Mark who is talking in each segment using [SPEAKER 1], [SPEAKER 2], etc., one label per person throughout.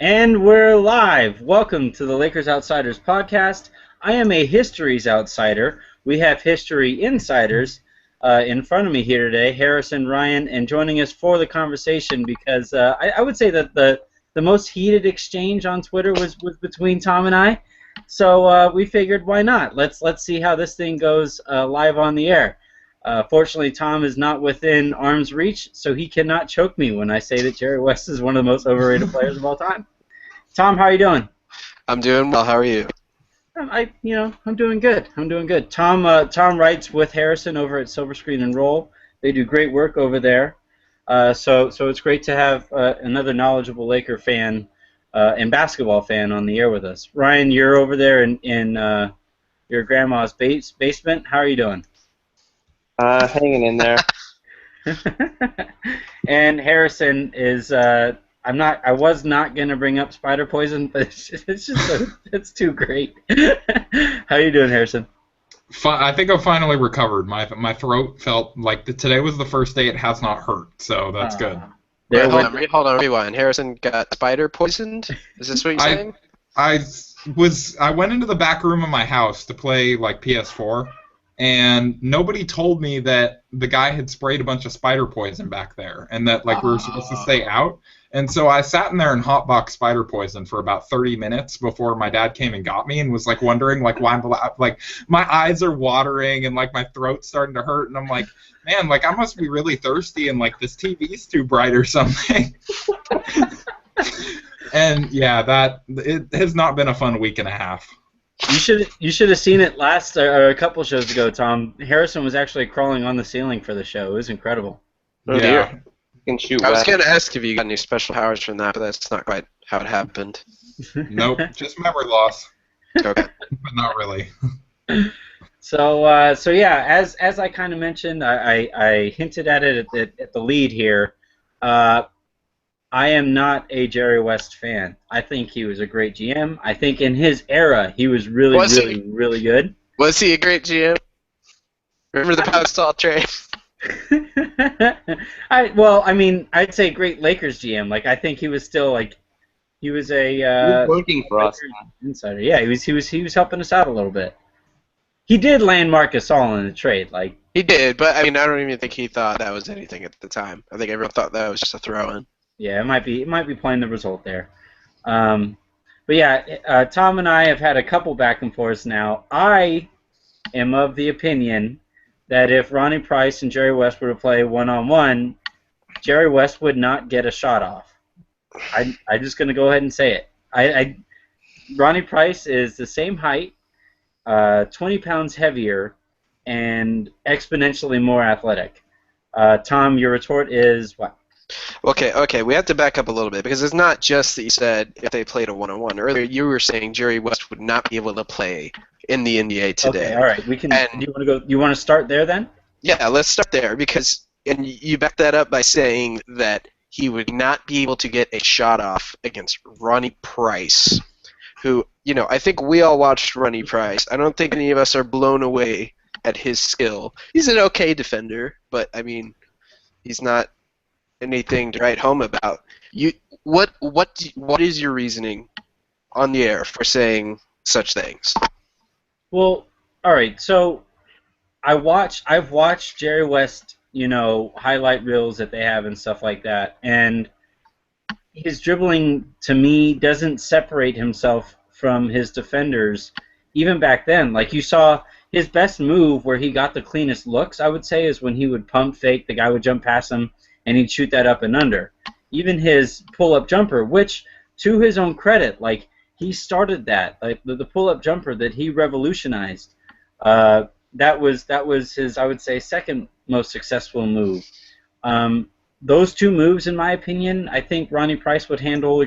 [SPEAKER 1] And we're live. Welcome to the Lakers Outsiders podcast. I am a History's outsider. We have History Insiders in front of me here today, Harrison, Ryan, and joining us for the conversation because I would say that the most heated exchange on Twitter was between Tom and I. So we figured, why not? Let's see how this thing goes live on the air. Fortunately, Tom is not within arm's reach, so he cannot choke me when I say that Jerry West is one of the most overrated players of all time. Tom, how are you doing?
[SPEAKER 2] I'm doing well. How are you?
[SPEAKER 1] I'm doing good. I'm doing good. Tom writes with Harrison over at Silver Screen and Roll. They do great work over there. So it's great to have another knowledgeable Laker fan and basketball fan on the air with us. Ryan, you're over there in your grandma's basement. How are you doing?
[SPEAKER 3] Hanging in there.
[SPEAKER 1] And Harrison is I was not gonna bring up spider poison, but it's too great. How you doing, Harrison?
[SPEAKER 4] I think I've finally recovered. My throat felt like today was the first day it has not hurt, so that's good.
[SPEAKER 2] Hold on, rewind. Harrison got spider poisoned? Is this what you're saying?
[SPEAKER 4] I went into the back room of my house to play like PS4. And nobody told me that the guy had sprayed a bunch of spider poison back there, and that we were supposed to stay out. And so I sat in there and hotboxed spider poison for about 30 minutes before my dad came and got me, and was wondering why my eyes are watering and my throat's starting to hurt, and I'm like, man, I must be really thirsty, and this TV's too bright or something. And yeah, it has not been a fun week and a half.
[SPEAKER 1] You should have seen it last or a couple shows ago, Tom. Harrison was actually crawling on the ceiling for the show. It was incredible.
[SPEAKER 2] Oh, yeah. I was going to ask if you got any special powers from that, but that's not quite how it happened.
[SPEAKER 4] Nope, just memory loss.
[SPEAKER 2] Okay.
[SPEAKER 4] But not really.
[SPEAKER 1] So yeah, as I kind of mentioned, I hinted at it at the lead here. I am not a Jerry West fan. I think he was a great GM. I think in his era, he was really good.
[SPEAKER 2] Was he a great GM? Remember the Power trade?
[SPEAKER 1] I'd say great Lakers GM. I think he was still he was a
[SPEAKER 3] working for us
[SPEAKER 1] insider. Yeah, he was helping us out a little bit. He did land Marcus All in the trade,
[SPEAKER 2] He did, but I don't even think he thought that was anything at the time. I think everyone thought that was just a throw-in.
[SPEAKER 1] Yeah, it might be playing the result there. But yeah, Tom and I have had a couple back and forths now. I am of the opinion that if Ronnie Price and Jerry West were to play one-on-one, Jerry West would not get a shot off. I'm just going to go ahead and say it. Ronnie Price is the same height, 20 pounds heavier, and exponentially more athletic. Tom, your retort is what?
[SPEAKER 2] Okay, we have to back up a little bit because it's not just that you said if they played a one-on-one. Earlier, you were saying Jerry West would not be able to play in the NBA today.
[SPEAKER 1] Okay, all right. We can. You want to start there then?
[SPEAKER 2] Yeah, let's start there because you backed that up by saying that he would not be able to get a shot off against Ronnie Price, who I think we all watched Ronnie Price. I don't think any of us are blown away at his skill. He's an okay defender, but he's not anything to write home about. What is your reasoning on the air for saying such things?
[SPEAKER 1] Well, all right. So I've watched Jerry West, highlight reels that they have and stuff like that, and his dribbling to me doesn't separate himself from his defenders. Even back then, you saw his best move where he got the cleanest looks, I would say, is when he would pump fake, the guy would jump past him, and he'd shoot that up and under. Even his pull-up jumper, which, to his own credit, he started that. The pull-up jumper that he revolutionized, that was his, I would say, second most successful move. Those two moves, in my opinion, I think Ronnie Price would handle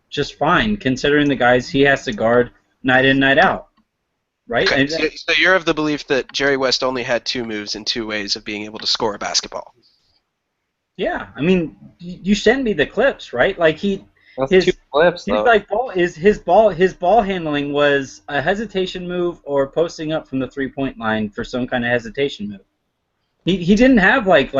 [SPEAKER 1] just fine, considering the guys he has to guard night in, night out. Right?
[SPEAKER 2] Okay, so you're of the belief that Jerry West only had two moves and two ways of being able to score a basketball.
[SPEAKER 1] Yeah, you send me the clips, right?
[SPEAKER 3] That's two clips, though.
[SPEAKER 1] His ball handling was a hesitation move or posting up from the 3-point line for some kind of hesitation move. He didn't have like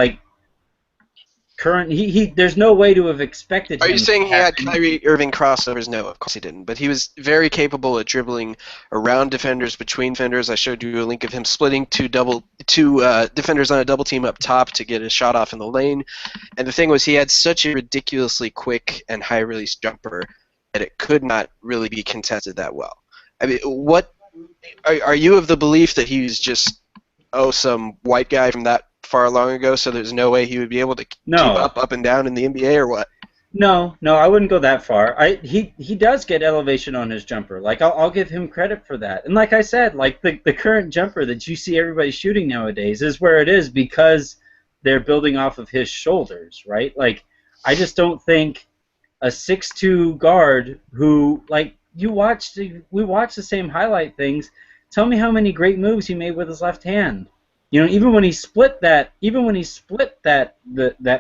[SPEAKER 1] current. There's no way to have expected him.
[SPEAKER 2] Are you saying
[SPEAKER 1] to
[SPEAKER 2] he had
[SPEAKER 1] have-
[SPEAKER 2] Kyrie Irving crossovers? No, of course he didn't. But he was very capable of dribbling around defenders, between defenders. I showed you a link of him splitting two defenders on a double team up top to get a shot off in the lane. And the thing was, he had such a ridiculously quick and high release jumper that it could not really be contested that well. I mean, what are you of the belief that he's just some white guy from that far long ago, so there's no way he would be able to keep up and down in the NBA, or what?
[SPEAKER 1] No, I wouldn't go that far. He does get elevation on his jumper. Like I'll give him credit for that. And like I said, like the current jumper that you see everybody shooting nowadays is where it is because they're building off of his shoulders, right? Like I just don't think a 6'2" guard who we watch the same highlight things. Tell me how many great moves he made with his left hand. Even when he split that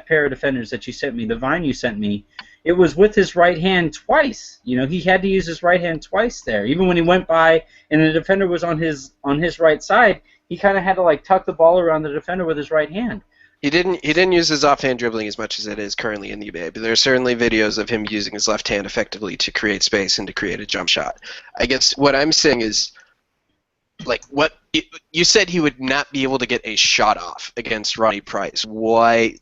[SPEAKER 1] pair of defenders that you sent me, the vine you sent me, it was with his right hand twice. He had to use his right hand twice there. Even when he went by and the defender was on his right side, he kind of had to tuck the ball around the defender with his right hand.
[SPEAKER 2] He didn't use his offhand dribbling as much as it is currently in the NBA, but there are certainly videos of him using his left hand effectively to create space and to create a jump shot. I guess what I'm saying is, what you said he would not be able to get a shot off against Ronnie Price. Why?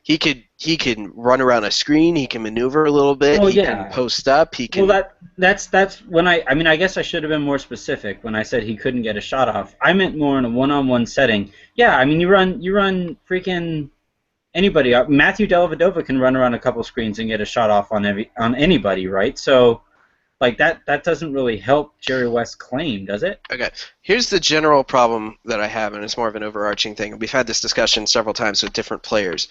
[SPEAKER 2] He can run around a screen. He can maneuver a little bit. He can post up. He can.
[SPEAKER 1] Well, that's when I guess I should have been more specific when I said he couldn't get a shot off. I meant more in a one-on-one setting. Yeah, I mean you run freaking anybody. Matthew Dellavedova can run around a couple screens and get a shot off on anybody, right? So. That doesn't really help Jerry West's claim, does it?
[SPEAKER 2] Okay. Here's the general problem that I have, and it's more of an overarching thing. We've had this discussion several times with different players.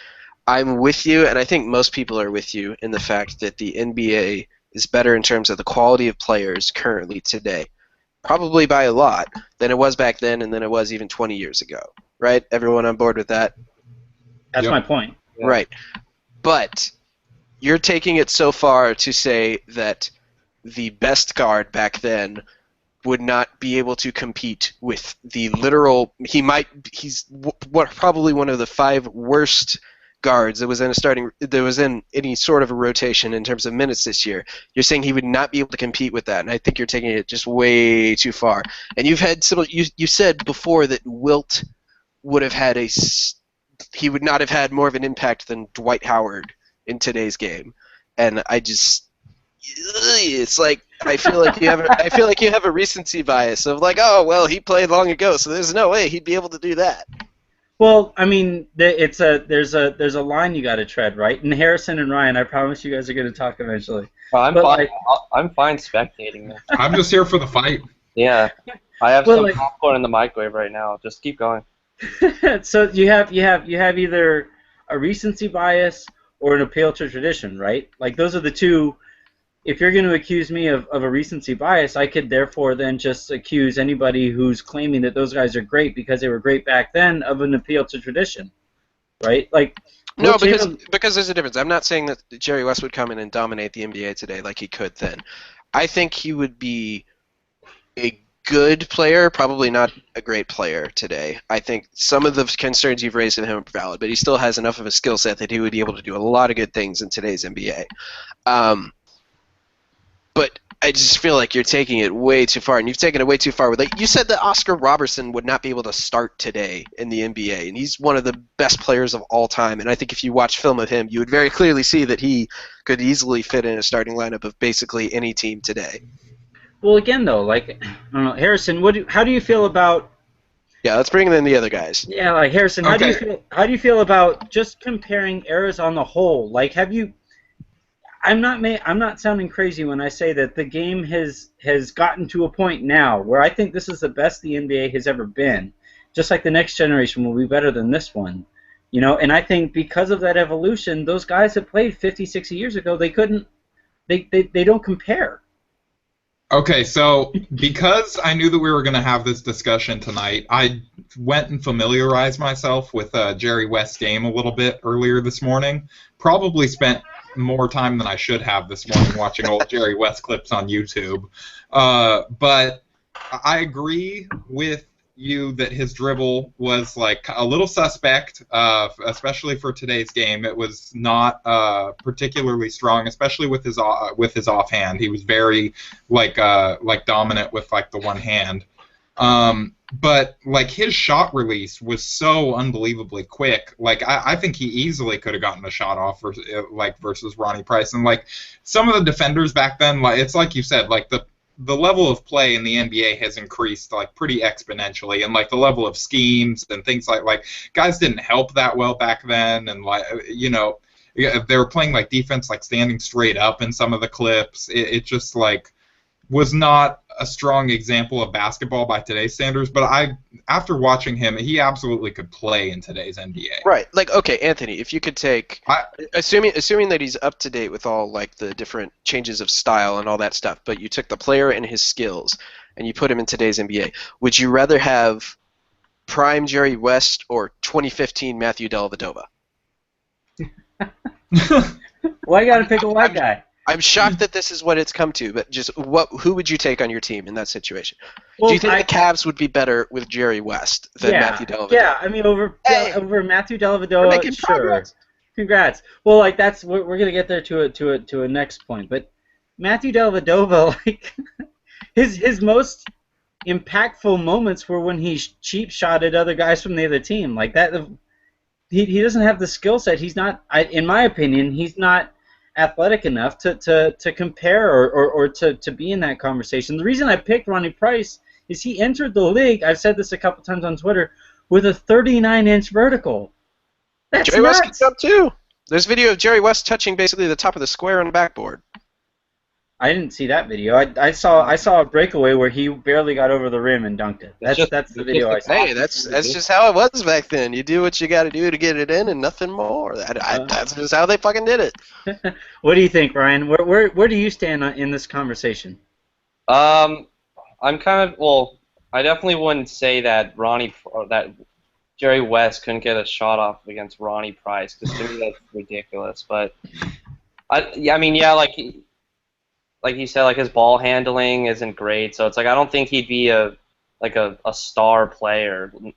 [SPEAKER 2] I'm with you, and I think most people are with you in the fact that the NBA is better in terms of the quality of players currently today, probably by a lot, than it was back then and than it was even 20 years ago. Right? Everyone on board with that?
[SPEAKER 1] That's my point.
[SPEAKER 2] Yeah. Right. But you're taking it so far to say that the best guard back then would not be able to compete with the literal. He's probably one of the 5 worst guards that was in any sort of a rotation in terms of minutes this year. You're saying he would not be able to compete with that, and I think you're taking it just way too far. And you said before that Wilt would have had he would not have had more of an impact than Dwight Howard in today's game, and it's I feel like you have a recency bias of oh well, he played long ago, so there's no way he'd be able to do that.
[SPEAKER 1] Well, I mean, there's a line you got to tread, right? And Harrison and Ryan, I promise you guys are going to talk eventually.
[SPEAKER 3] Well, I'm fine spectating this.
[SPEAKER 4] I'm just here for the fight.
[SPEAKER 3] Yeah, I have some popcorn in the microwave right now. Just keep going.
[SPEAKER 1] So you have either a recency bias or an appeal to tradition, right? Those are the two. If you're going to accuse me of a recency bias, I could therefore then just accuse anybody who's claiming that those guys are great because they were great back then of an appeal to tradition, right?
[SPEAKER 2] No, because there's a difference. I'm not saying that Jerry West would come in and dominate the NBA today like he could then. I think he would be a good player, probably not a great player today. I think some of the concerns you've raised of him are valid, but he still has enough of a skill set that he would be able to do a lot of good things in today's NBA. But I just feel like you're taking it way too far, and you've taken it way too far. You said that Oscar Robertson would not be able to start today in the NBA, and he's one of the best players of all time. And I think if you watch film of him, you would very clearly see that he could easily fit in a starting lineup of basically any team today.
[SPEAKER 1] Well, again, though, I don't know, Harrison, how do you feel about?
[SPEAKER 2] Yeah, let's bring in the other guys.
[SPEAKER 1] Yeah, Harrison, how do you feel about just comparing eras on the whole? Have you? I'm not sounding crazy when I say that the game has gotten to a point now where I think this is the best the NBA has ever been. Just like the next generation will be better than this one. And I think because of that evolution, those guys that played 50, 60 years ago, they don't compare.
[SPEAKER 4] Okay, so because I knew that we were going to have this discussion tonight, I went and familiarized myself with Jerry West's game a little bit earlier this morning. Probably spent more time than I should have this morning watching old Jerry West clips on YouTube. But I agree with you that his dribble was like a little suspect, especially for today's game. It was not particularly strong, especially with his offhand. He was very like dominant with like the one hand. But like his shot release was so unbelievably quick. Like I think he easily could have gotten a shot off versus Ronnie Price. And like some of the defenders back then, like it's like you said, like the level of play in the NBA has increased like pretty exponentially, and like the level of schemes and things like guys didn't help that well back then, and like they were playing like defense like standing straight up in some of the clips. It just like was not a strong example of basketball by today's standards, but after watching him, he absolutely could play in today's NBA.
[SPEAKER 2] Right. Like, okay, Anthony, if you could take, assuming that he's up to date with all like the different changes of style and all that stuff, but you took the player and his skills and you put him in today's NBA, would you rather have prime Jerry West or 2015 Matthew Dellavedova?
[SPEAKER 1] Why you gotta pick a white guy?
[SPEAKER 2] I'm shocked that this is what it's come to, but just who would you take on your team in that situation?
[SPEAKER 1] Well,
[SPEAKER 2] do you think the Cavs would be better with Jerry West than Matthew Dellavedova?
[SPEAKER 1] Yeah, I mean over Matthew Dellavedova, sure. Progress. Congrats. Well, like we're gonna get there to a next point, but Matthew Dellavedova, like his most impactful moments were when he cheap shotted other guys from the other team. Like that, he doesn't have the skill set. He's not, in my opinion, he's not athletic enough to compare or to be in that conversation. The reason I picked Ronnie Price is he entered the league, I've said this a couple times on Twitter, with a 39-inch vertical. That's
[SPEAKER 2] Jerry
[SPEAKER 1] nuts.
[SPEAKER 2] West can jump too. There's video of Jerry West touching basically the top of the square on the backboard.
[SPEAKER 1] I didn't see that video. I saw a breakaway where he barely got over the rim and dunked it. That's the video I saw.
[SPEAKER 2] Hey, that's just how it was back then. You do what you got to do to get it in, and nothing more. That's just how they fucking did it.
[SPEAKER 1] What do you think, Ryan? Where do you stand in this conversation?
[SPEAKER 3] I'm kind of I definitely wouldn't say that Jerry West couldn't get a shot off against Ronnie Price, because to me that's ridiculous. But like you said, like his ball handling isn't great, so it's like I don't think he'd be a star player. It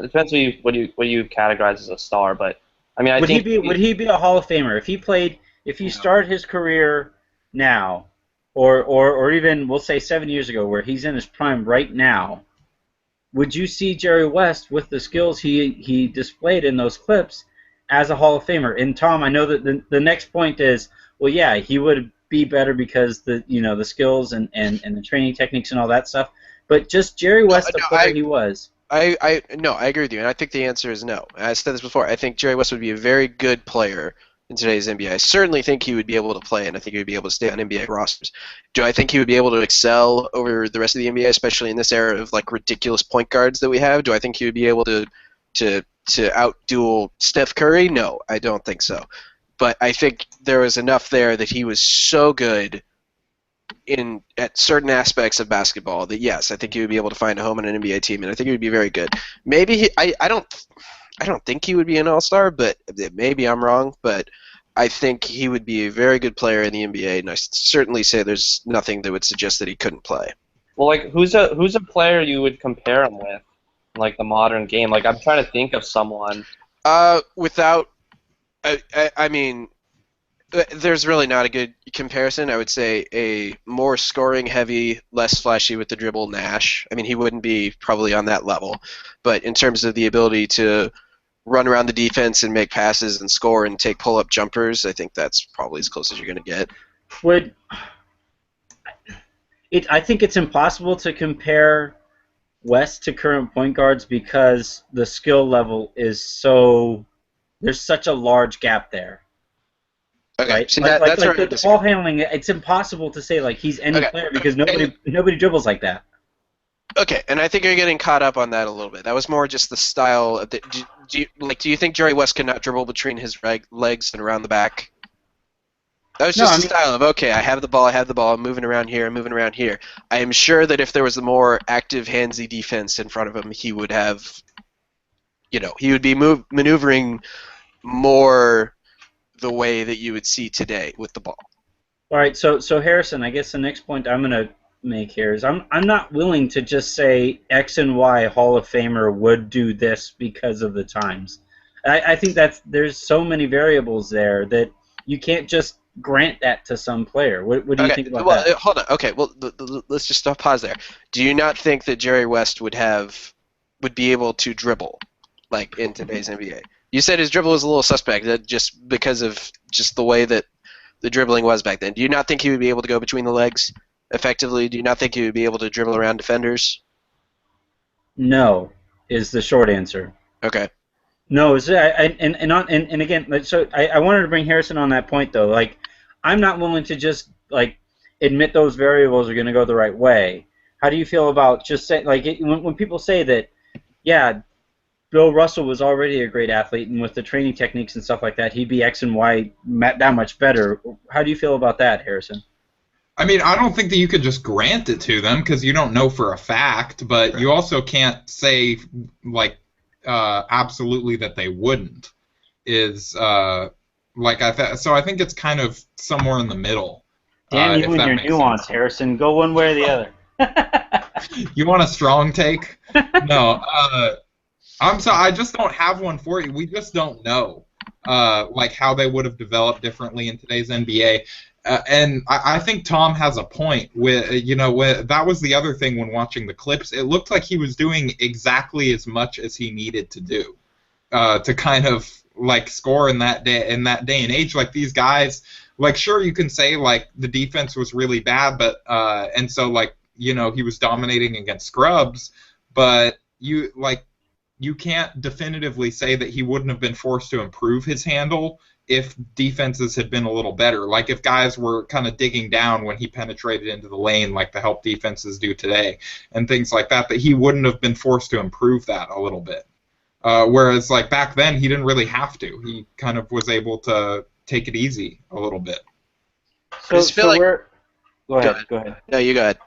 [SPEAKER 3] depends what you categorize as a star, but I mean, would he be a Hall of Famer if he started his career now, or even we'll say 7 years ago, where he's in his prime right now? Would you see Jerry West with the skills he displayed in those clips as a Hall of Famer? And Tom, I know that the next point is, well, yeah, he would be better because the skills and the training techniques and all that stuff. But just Jerry West, the player he was.
[SPEAKER 2] I agree with you, and I think the answer is no. I said this before. I think Jerry West would be a very good player in today's NBA. I certainly think he would be able to play, and I think he would be able to stay on NBA rosters. Do I think he would be able to excel over the rest of the NBA, especially in this era of like ridiculous point guards that we have? Do I think he would be able to outduel Steph Curry? No, I don't think so. But I think there was enough there that he was so good at certain aspects of basketball that yes, I think he would be able to find a home in an NBA team, and I think he would be very good. Maybe I don't think he would be an all-star, but maybe I'm wrong. But I think he would be a very good player in the NBA, and I certainly say there's nothing that would suggest that he couldn't play.
[SPEAKER 3] Well, like who's a player you would compare him with, like the modern game? Like I'm trying to think of someone.
[SPEAKER 2] I mean, there's really not a good comparison. I would say a more scoring-heavy, less flashy with the dribble Nash. I mean, he wouldn't be probably on that level. But in terms of the ability to run around the defense and make passes and score and take pull-up jumpers, I think that's probably as close as you're going to get.
[SPEAKER 1] I think it's impossible to compare West to current point guards because the skill level is so... There's such a large gap there.
[SPEAKER 2] Okay,
[SPEAKER 1] right?
[SPEAKER 2] See, that's right.
[SPEAKER 1] The ball handling, it's impossiable to say like he's any player because nobody dribbles like that.
[SPEAKER 2] Okay, and I think you're getting caught up on that a little bit. That was more just the style of the. Do you think Jerry West could not dribble between his legs and around the back? That was just the style of, okay, I have the ball, I'm moving around here, I am sure that if there was a more active handsy defense in front of him, he would have, he would be maneuvering more the way that you would see today with the ball.
[SPEAKER 1] All right, so Harrison, I guess the next point I'm going to make here is I'm not willing to just say X and Y Hall of Famer would do this because of the times. I think there's so many variables there that you can't just grant that to some player. What do you think about
[SPEAKER 2] well,
[SPEAKER 1] that?
[SPEAKER 2] hold on. Okay, well, let's just pause there. Do you not think that Jerry West would be able to dribble, like in today's NBA? You said his dribble was a little suspect, that just because of just the way that the dribbling was back then. Do you not think he would be able to go between the legs effectively? Do you not think he would be able to dribble around defenders?
[SPEAKER 1] No, is the short answer.
[SPEAKER 2] Okay.
[SPEAKER 1] No, and again, so I wanted to bring Harrison on that point though. Like, I'm not willing to just like admit those variables are going to go the right way. How do you feel about just saying like when people say that, yeah, Bill Russell was already a great athlete, and with the training techniques and stuff like that, he'd be X and Y that much better. How do you feel about that, Harrison?
[SPEAKER 4] I mean, I don't think that you could just grant it to them because you don't know for a fact, but you also can't say like absolutely that they wouldn't. So I think it's kind of somewhere in the middle.
[SPEAKER 1] Damn you
[SPEAKER 4] if
[SPEAKER 1] and
[SPEAKER 4] that
[SPEAKER 1] your
[SPEAKER 4] makes
[SPEAKER 1] nuance,
[SPEAKER 4] sense.
[SPEAKER 1] Harrison. Go one way or the other.
[SPEAKER 4] You want a strong take? No. I just don't have one for you. We just don't know, like how they would have developed differently in today's NBA. And I think Tom has a point. That was the other thing when watching the clips. It looked like he was doing exactly as much as he needed to do to kind of like score in that day and age. Like these guys, like sure you can say like the defense was really bad, but and so like he was dominating against scrubs, but you can't definitively say that he wouldn't have been forced to improve his handle if defenses had been a little better. Like if guys were kind of digging down when he penetrated into the lane like the help defenses do today and things like that he wouldn't have been forced to improve that a little bit. Whereas like back then he didn't really have to. He kind of was able to take it easy a little bit.
[SPEAKER 2] Go ahead.
[SPEAKER 1] Go ahead.
[SPEAKER 2] No, you go ahead.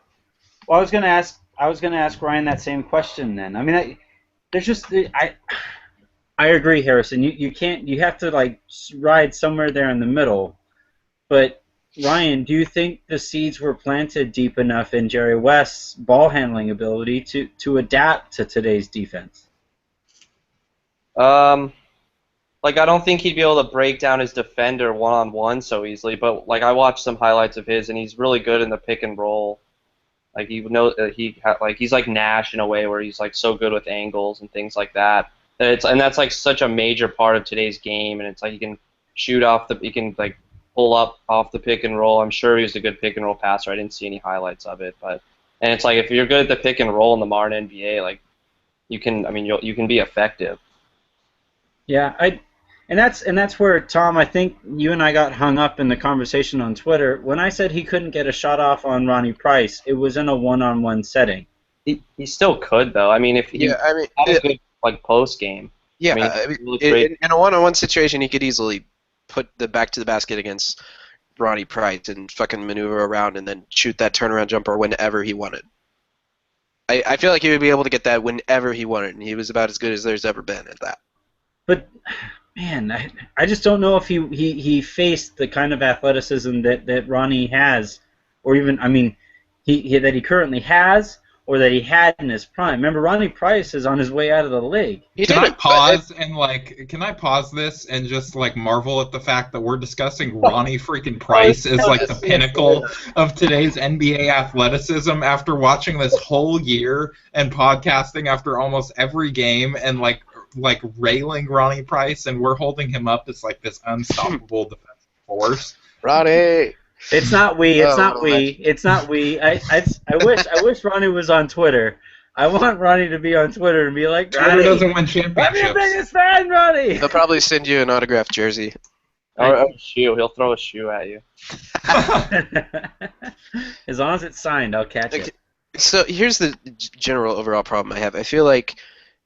[SPEAKER 1] Well, I was gonna ask Ryan that same question then. I mean, I agree, Harrison. You have to like ride somewhere there in the middle. But Ryan, do you think the seeds were planted deep enough in Jerry West's ball handling ability to adapt to today's defense?
[SPEAKER 3] Like I don't think he'd be able to break down his defender one-on-one so easily. But like I watched some highlights of his, and he's really good in the pick and roll. Like he's like Nash in a way where he's like so good with angles and things like that. And that's like such a major part of today's game. And it's like he can he can like pull up off the pick and roll. I'm sure he was a good pick and roll passer. I didn't see any highlights of it, and it's like if you're good at the pick and roll in the modern NBA, like you can be effective.
[SPEAKER 1] Yeah, and that's where Tom, I think you and I got hung up in the conversation on Twitter. When I said he couldn't get a shot off on Ronnie Price, it was in a one-on-one setting.
[SPEAKER 3] He still could though. I mean, if he had a good like post game.
[SPEAKER 2] Yeah, in a one-on-one situation, he could easily put the back to the basket against Ronnie Price and fucking maneuver around and then shoot that turnaround jumper whenever he wanted. I feel like he would be able to get that whenever he wanted, and he was about as good as there's ever been at that.
[SPEAKER 1] But man, I just don't know if he faced the kind of athleticism that Ronnie has, or even that he currently has, or that he had in his prime. Remember, Ronnie Price is on his way out of the league.
[SPEAKER 4] Can I pause this and just like marvel at the fact that we're discussing Ronnie freaking Price as like the pinnacle of today's NBA athleticism after watching this whole year and podcasting after almost every game and like railing Ronnie Price, and we're holding him up as like this unstoppable defensive force.
[SPEAKER 2] Ronnie!
[SPEAKER 1] It's not we. It's not we. I wish Ronnie was on Twitter. I want Ronnie to be on Twitter and be like,
[SPEAKER 4] Twitter doesn't win championships.
[SPEAKER 1] I'm your biggest fan, Ronnie.
[SPEAKER 2] He'll probably send you an autographed jersey.
[SPEAKER 3] Or a shoe. He'll throw a shoe at you.
[SPEAKER 1] As long as it's signed, I'll catch it.
[SPEAKER 2] So here's the general overall problem I have. I feel like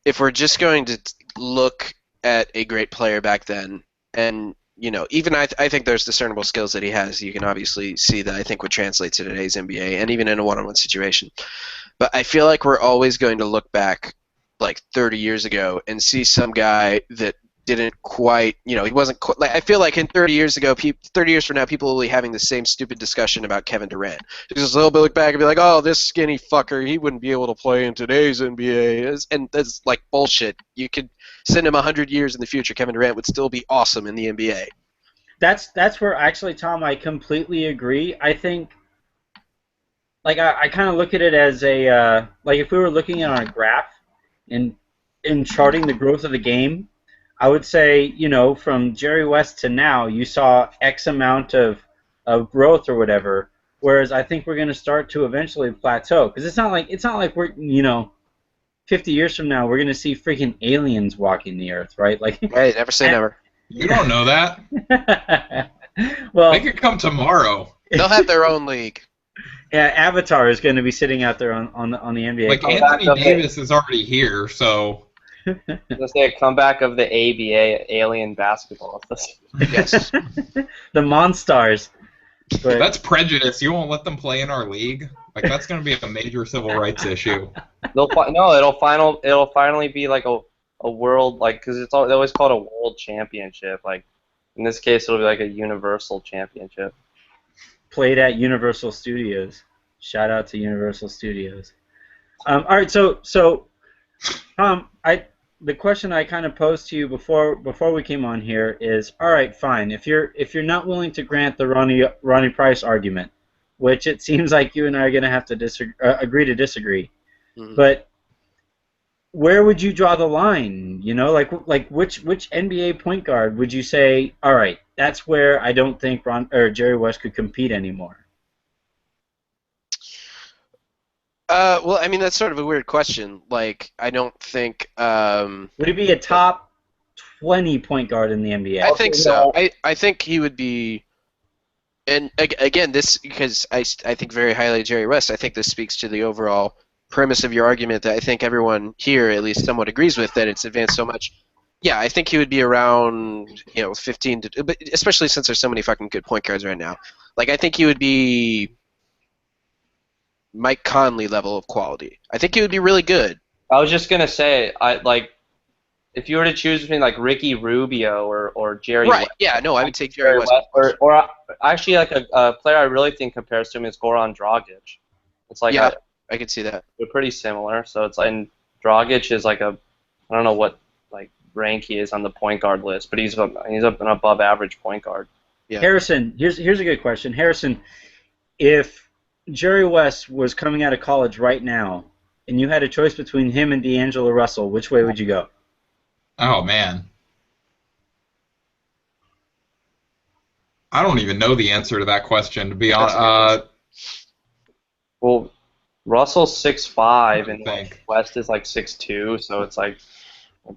[SPEAKER 2] if we're just going to look at a great player back then, and even I think there's discernible skills that he has. You can obviously see that I think would translate to today's NBA and even in a one-on-one situation. But I feel like we're always going to look back like 30 years ago and see some guy that didn't quite, he wasn't quite, like, I feel like in 30 years ago, 30 years from now, people will be having the same stupid discussion about Kevin Durant. Because they'll look back and be like, oh, this skinny fucker, he wouldn't be able to play in today's NBA. And that's like bullshit. You could send him 100 years in the future, Kevin Durant would still be awesome in the NBA.
[SPEAKER 1] That's where actually, Tom, I completely agree. I think, like, I kind of look at it as a like if we were looking at on a graph and charting the growth of the game, I would say, from Jerry West to now, you saw X amount of growth or whatever. Whereas I think we're going to start to eventually plateau, because it's not like we're 50 years from now we're going to see freaking aliens walking the earth, right? Like,
[SPEAKER 2] hey, never say never.
[SPEAKER 4] You don't know that.
[SPEAKER 1] Well,
[SPEAKER 4] They could come tomorrow.
[SPEAKER 2] They'll have their own league.
[SPEAKER 1] yeah, Avatar is going to be sitting out there on the NBA.
[SPEAKER 4] Like, Anthony Davis is already here, so.
[SPEAKER 3] Let's say a comeback of the ABA, alien basketball.
[SPEAKER 2] Yes.
[SPEAKER 1] The Monstars. But
[SPEAKER 4] That's prejudice. You won't let them play in our league? Like, that's going to be a major civil rights issue.
[SPEAKER 3] It'll finally be like a world, like, because they always call it a world championship. Like, in this case, it'll be like a universal championship.
[SPEAKER 1] played at Universal Studios. Shout out to Universal Studios. All right, so the question I kind of posed to you before we came on here is, all right, fine. If you're not willing to grant the Ronnie Price argument, which it seems like you and I are going to have to agree to disagree, but where would you draw the line? Like which NBA point guard would you say, all right, that's where I don't think Jerry West could compete anymore?
[SPEAKER 2] Well, I mean, that's sort of a weird question. Like, I don't think.
[SPEAKER 1] Would he be a top 20 point guard in the NBA?
[SPEAKER 2] I think so. I think he would be. And again, this, because I think very highly of Jerry West. I think this speaks to the overall premise of your argument that I think everyone here at least somewhat agrees with, that it's advanced so much. Yeah, I think he would be around 15 to, but especially since there's so many fucking good point guards right now. Like, I think he would be Mike Conley level of quality. I think he would be really good.
[SPEAKER 3] I was just gonna say, if you were to choose between like Ricky Rubio or Jerry
[SPEAKER 2] Right?
[SPEAKER 3] West,
[SPEAKER 2] Yeah, no, I would take Jerry West.
[SPEAKER 3] or actually like a player I really think compares to him is Goran Dragic. It's like
[SPEAKER 2] Yeah, I could see that.
[SPEAKER 3] they're pretty similar. So it's like, and Dragic is like I don't know what like rank he is on the point guard list, but he's an above average point guard.
[SPEAKER 2] Yeah.
[SPEAKER 1] Harrison, here's a good question. Harrison, if Jerry West was coming out of college right now, and you had a choice between him and D'Angelo Russell, which way would you go?
[SPEAKER 4] Oh, man. I don't even know the answer to that question, to be honest.
[SPEAKER 3] Well, Russell's 6'5", and
[SPEAKER 4] think.
[SPEAKER 3] West is like 6'2", so it's like,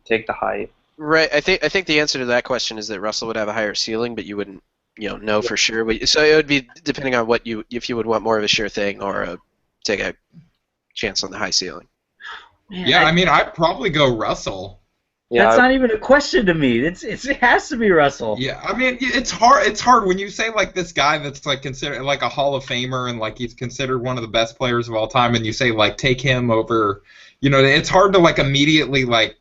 [SPEAKER 3] take the height.
[SPEAKER 2] Right. I think the answer to that question is that Russell would have a higher ceiling, but you wouldn't know for sure. But, so it would be depending on if you would want more of a sure thing or take a chance on the high ceiling.
[SPEAKER 1] Man,
[SPEAKER 4] Yeah, I mean, I'd probably go Russell.
[SPEAKER 3] Yeah,
[SPEAKER 1] that's not even a question to me. It has to be Russell.
[SPEAKER 4] Yeah, I mean, it's hard. It's hard when you say like this guy that's like considered like a Hall of Famer and like he's considered one of the best players of all time, and you say like take him over. It's hard to like immediately like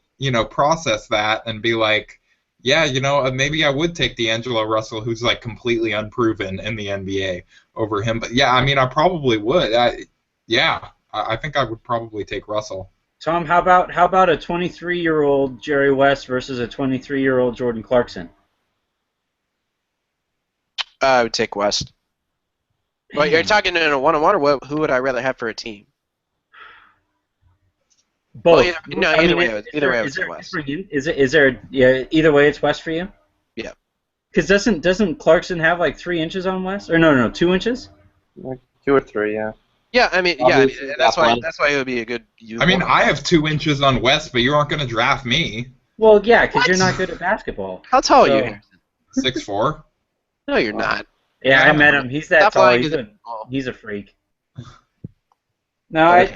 [SPEAKER 4] process that and be like, yeah, maybe I would take D'Angelo Russell, who's like completely unproven in the NBA, over him. But yeah, I mean, I probably would. I think I would probably take Russell.
[SPEAKER 1] Tom, how about a 23-year-old Jerry West versus a 23-year-old Jordan Clarkson?
[SPEAKER 2] I would take West. Well, you're talking in a one-on-one, or who would I rather have for a team?
[SPEAKER 1] Both.
[SPEAKER 2] Well, either way, I would say West.
[SPEAKER 1] Either way, it's West for you?
[SPEAKER 2] Yeah.
[SPEAKER 1] Because doesn't Clarkson have like 3 inches on West? Or no, 2 inches?
[SPEAKER 3] like 2 or 3, yeah.
[SPEAKER 2] Yeah, I mean, that's why it would be a good.
[SPEAKER 4] I mean, I have 2 inches on West, but you aren't going to draft me.
[SPEAKER 1] Well, yeah, because you're not good at basketball.
[SPEAKER 2] How tall are you, Harrison?
[SPEAKER 4] 6'4".
[SPEAKER 2] No, you're not.
[SPEAKER 1] Yeah, I met him. He's that tall. He's a freak. I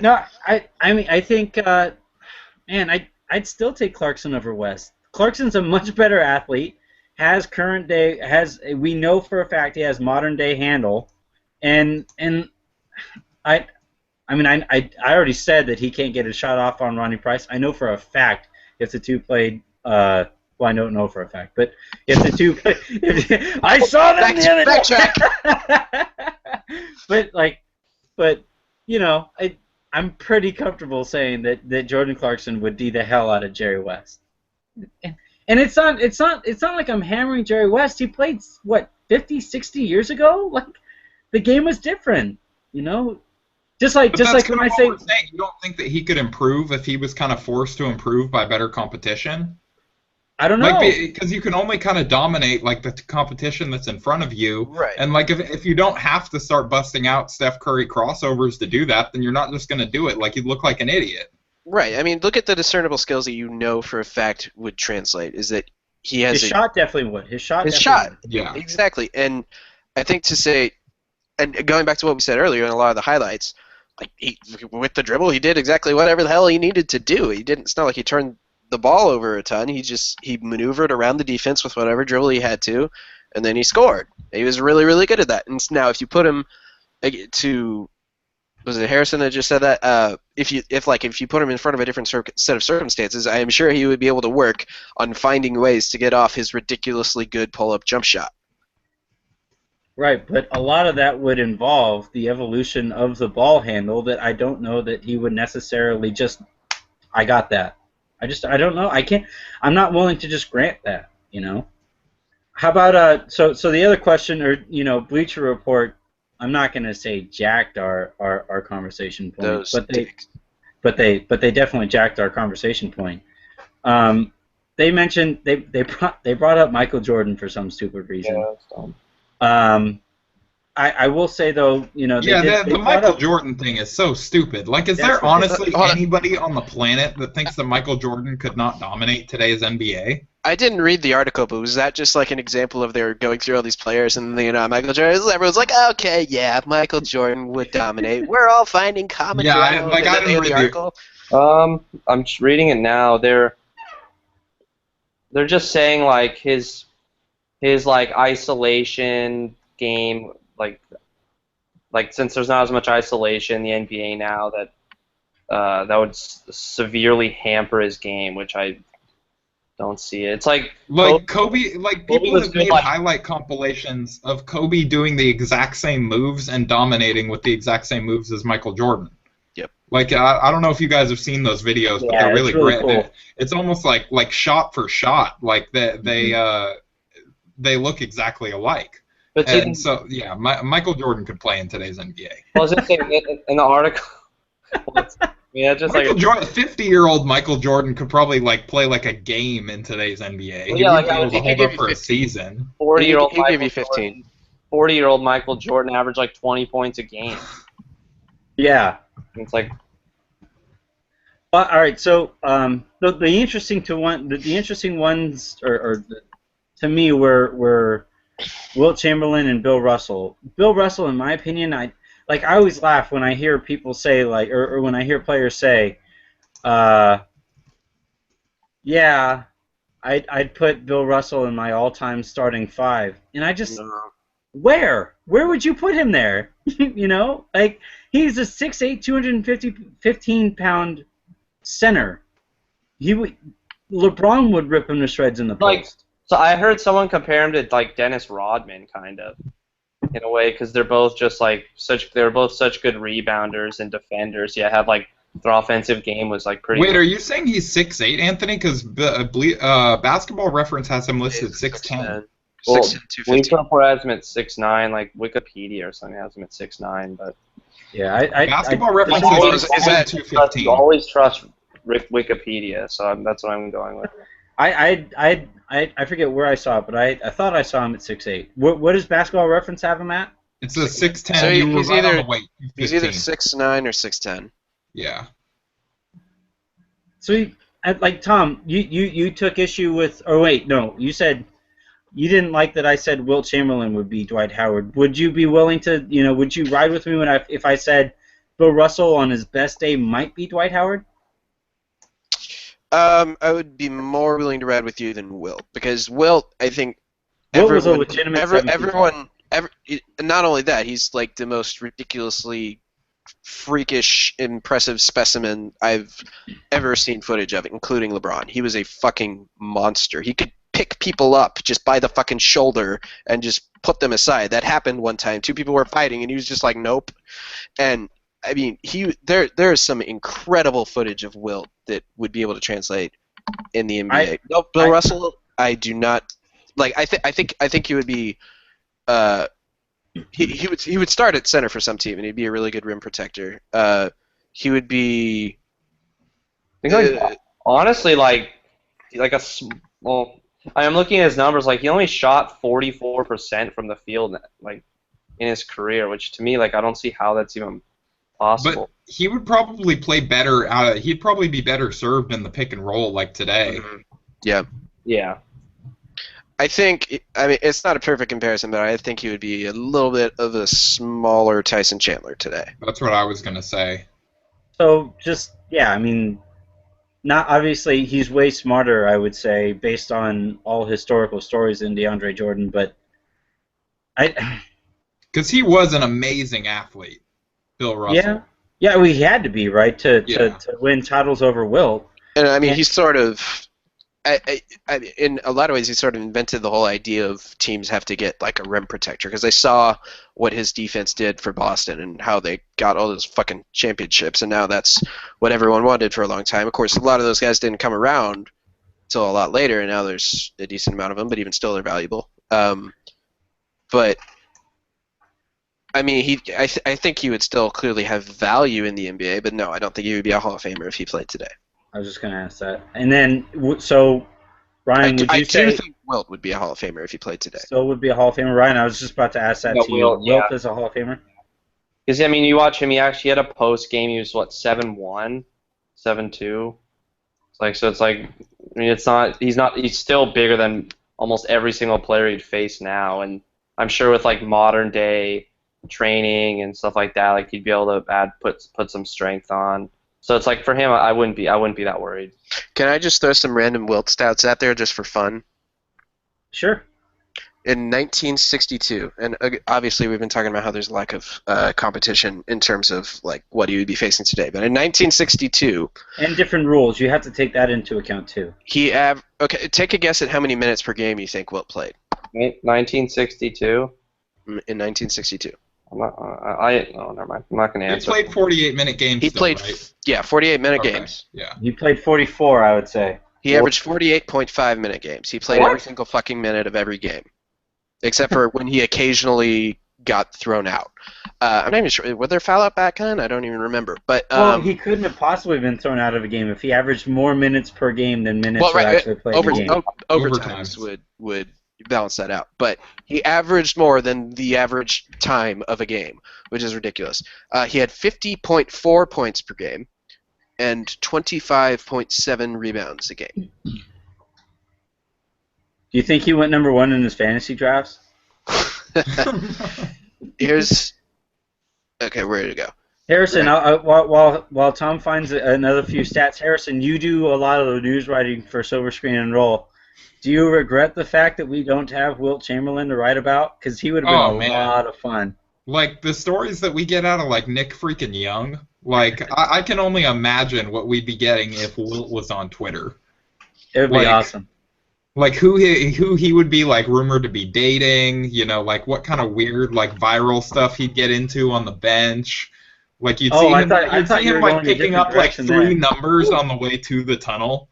[SPEAKER 1] mean, I think, I'd still take Clarkson over West. Clarkson's a much better athlete. We know for a fact he has modern day handle, and I already said that he can't get a shot off on Ronnie Price. I know for a fact if the two played, Well, I don't know for a fact, but if the two, I saw them the other day. But you know, I'm pretty comfortable saying that Jordan Clarkson would D the hell out of Jerry West. And it's not like I'm hammering Jerry West. He played what 50, 60 years ago. Like the game was different, you know. Just like when I say,
[SPEAKER 4] you don't think that he could improve if he was kind of forced to improve by better competition?
[SPEAKER 1] I don't know.
[SPEAKER 4] Like, because you can only kind of dominate like the competition that's in front of you,
[SPEAKER 2] Right.
[SPEAKER 4] And like if you don't have to start busting out Steph Curry crossovers to do that, then you're not just going to do it. Like you'd look like an idiot.
[SPEAKER 2] Right. I mean, look at the discernible skills that you know for a fact would translate. Is that he has
[SPEAKER 1] his shot definitely would. His shot.
[SPEAKER 2] Would.
[SPEAKER 4] Yeah.
[SPEAKER 2] Exactly. And I think to say, and going back to what we said earlier in a lot of the highlights, like with the dribble, he did exactly whatever the hell he needed to do. He didn't. It's not like he turned the ball over a ton. He maneuvered around the defense with whatever dribble he had to, and then he scored. He was really, really good at that. And now if you put him to, was it Harrison that just said that? If you put him in front of a different set of circumstances, I am sure he would be able to work on finding ways to get off his ridiculously good pull-up jump shot.
[SPEAKER 1] Right, but a lot of that would involve the evolution of the ball handle that I don't know that he would necessarily just, I got that. I don't know. I'm not willing to just grant that, you know. How about, so the other question, or, you know, Bleacher Report, I'm not going to say jacked our conversation point, but they definitely jacked our conversation point. They mentioned, they brought up Michael Jordan for some stupid reason.
[SPEAKER 3] Yeah, that's dumb.
[SPEAKER 1] I will say though, you know,
[SPEAKER 4] the Michael Jordan thing is so stupid. Like, is there honestly anybody on the planet that thinks that Michael Jordan could not dominate today's NBA?
[SPEAKER 2] I didn't read the article, but was that just like an example of they're going through all these players and Michael Jordan? Everyone's like, okay, yeah, Michael Jordan would dominate. We're all finding common ground.
[SPEAKER 4] I didn't read
[SPEAKER 2] the article.
[SPEAKER 3] I'm just reading it now. They're just saying like his like isolation game, like since there's not as much isolation in the NBA now, that would severely hamper his game, which I don't see it. It's like
[SPEAKER 4] Kobe, like people have made highlight compilations of Kobe doing the exact same moves and dominating with the exact same moves as Michael Jordan.
[SPEAKER 2] Yep.
[SPEAKER 4] Like I don't know if you guys have seen those videos, but they're really great. Cool. It's almost like shot for shot, like they look exactly alike.
[SPEAKER 3] But
[SPEAKER 4] so yeah, Michael Jordan could play in today's NBA.
[SPEAKER 3] Well, I was saying in the article. Yeah, just
[SPEAKER 4] Michael Jordan, 50-year-old Michael Jordan could probably like play like a game in today's NBA.
[SPEAKER 3] Well, yeah,
[SPEAKER 4] he would be able to hold up for a season.
[SPEAKER 3] 40-year-old
[SPEAKER 2] He'd give you 15.
[SPEAKER 3] 40-year-old Michael Jordan averaged like 20 points a game.
[SPEAKER 1] Yeah.
[SPEAKER 3] It's like.
[SPEAKER 1] All right, so the interesting ones, to me were Wilt Chamberlain and Bill Russell. Bill Russell, in my opinion, I always laugh when I hear people say or when I hear players say, yeah, I'd put Bill Russell in my all-time starting five, and I just where would you put him there? You know, like he's a 6'8", 215-pound center. LeBron would rip him to shreds in the post.
[SPEAKER 3] So I heard someone compare him to like Dennis Rodman, kind of, in a way, because they're both just like they're both such good rebounders and defenders. Yeah, have like their offensive game was like pretty.
[SPEAKER 4] Wait,
[SPEAKER 3] good.
[SPEAKER 4] Are you saying he's 6'8", Anthony? Because Basketball Reference has him listed 6'10".
[SPEAKER 3] Well,
[SPEAKER 2] 6'10", 215.
[SPEAKER 3] Bleacher Report has him at 6'9", like Wikipedia or something has him at 6'9", but
[SPEAKER 1] yeah,
[SPEAKER 4] Basketball Reference is at 215.
[SPEAKER 3] You always trust Wikipedia, so that's what I'm going with.
[SPEAKER 1] I forget where I saw it, but I thought I saw him at 6'8". What does Basketball Reference have him at?
[SPEAKER 4] It's a 6'10".
[SPEAKER 2] So
[SPEAKER 4] you were
[SPEAKER 2] he's
[SPEAKER 4] right
[SPEAKER 2] either-
[SPEAKER 4] on the weight.
[SPEAKER 2] He's either 6'9" or 6'10".
[SPEAKER 4] Yeah.
[SPEAKER 1] So like Tom, you took issue with. Or wait, no, you said you didn't like that I said Wilt Chamberlain would be Dwight Howard. Would you be willing to, would you ride with me if I said Bill Russell on his best day might be Dwight Howard?
[SPEAKER 2] I would be more willing to ride with you than Wilt, because Wilt, I think,
[SPEAKER 1] Wilt was a legitimate
[SPEAKER 2] everyone, not only that, he's like the most ridiculously freakish, impressive specimen I've ever seen footage of, including LeBron. He was a fucking monster. He could pick people up just by the fucking shoulder and just put them aside. That happened one time. Two people were fighting, and he was just like, nope. And I mean, there is some incredible footage of Wilt that would be able to translate in the NBA. No, Bill Russell, I do not like. I think he would be. He would start at center for some team, and he'd be a really good rim protector. He would be.
[SPEAKER 3] I think, like, honestly, like a well, I'm looking at his numbers. Like, he only shot 44% from the field, like, in his career, which to me, like, I don't see how that's even possible.
[SPEAKER 4] But he would probably play better he'd probably be better served in the pick and roll like today.
[SPEAKER 2] Mm-hmm. Yeah.
[SPEAKER 3] Yeah.
[SPEAKER 2] I mean, it's not a perfect comparison, but I think he would be a little bit of a smaller Tyson Chandler today.
[SPEAKER 4] That's what I was going to say.
[SPEAKER 1] So, I mean, not obviously he's way smarter, I would say, based on all historical stories in DeAndre Jordan, but
[SPEAKER 4] because he was an amazing athlete, Bill Russell.
[SPEAKER 1] Yeah, well, he had to be, right, to win titles over Wilt.
[SPEAKER 2] And I mean, he's sort of, in a lot of ways, he sort of invented the whole idea of teams have to get like a rim protector, because they saw what his defense did for Boston and how they got all those fucking championships, and now that's what everyone wanted for a long time. Of course, a lot of those guys didn't come around until a lot later, and now there's a decent amount of them, but even still they're valuable. But I mean, I think he would still clearly have value in the NBA, but no, I don't think he would be a Hall of Famer if he played today.
[SPEAKER 1] I was just going to ask that. And then, so, Ryan, would you say...
[SPEAKER 2] I do think Wilt would be a Hall of Famer if he played today.
[SPEAKER 1] Still would be a Hall of Famer. Ryan, I was just about to ask that to you. Wilt is a Hall of Famer?
[SPEAKER 3] Because, I mean, you watch him, he actually had a post-game, he was, 7-1, 7-2? It's like, I mean, he's still bigger than almost every single player he'd face now, and I'm sure with, like, modern-day training and stuff like that, like, he'd be able to put some strength on. So it's like, for him, I wouldn't be that worried. Can
[SPEAKER 2] I just throw some random Wilt stats out there just for fun?
[SPEAKER 1] Sure.
[SPEAKER 2] In 1962, and obviously we've been talking about how there's a lack of competition in terms of like what he would be facing today, but in 1962... And
[SPEAKER 1] different rules. You have to take that into account, too.
[SPEAKER 2] Okay, take a guess at how many minutes per game you think Wilt played.
[SPEAKER 3] 1962?
[SPEAKER 2] In 1962.
[SPEAKER 3] Never mind. I'm not going to answer.
[SPEAKER 4] He played 48-minute games.
[SPEAKER 2] He played,
[SPEAKER 4] right?
[SPEAKER 2] 48-minute games.
[SPEAKER 4] Yeah.
[SPEAKER 1] He played 44, I would say.
[SPEAKER 2] He averaged 48.5-minute games. He played every single fucking minute of every game, except for when he occasionally got thrown out. I'm not even sure. Were there foul-out back then? I don't even remember. But
[SPEAKER 1] he couldn't have possibly been thrown out of a game if he averaged more minutes per game than minutes actually played in the game.
[SPEAKER 2] Overtimes would balance that out. But he averaged more than the average time of a game, which is ridiculous. He had 50.4 points per game and 25.7 rebounds a game.
[SPEAKER 1] Do you think he went number one in his fantasy drafts?
[SPEAKER 2] Okay, where to go?
[SPEAKER 1] Harrison, while Tom finds another few stats, Harrison, you do a lot of the news writing for Silver Screen and Roll. Do you regret the fact that we don't have Wilt Chamberlain to write about? Because he would have been a lot of fun.
[SPEAKER 4] Like, the stories that we get out of, like, Nick freaking Young, like, I can only imagine what we'd be getting if Wilt was on Twitter.
[SPEAKER 1] It would be awesome.
[SPEAKER 4] Like, who he would be, like, rumored to be dating, you know, like, what kind of weird, like, viral stuff he'd get into on the bench. Like, you'd see him, like, picking up, like, three numbers on the way to the tunnel.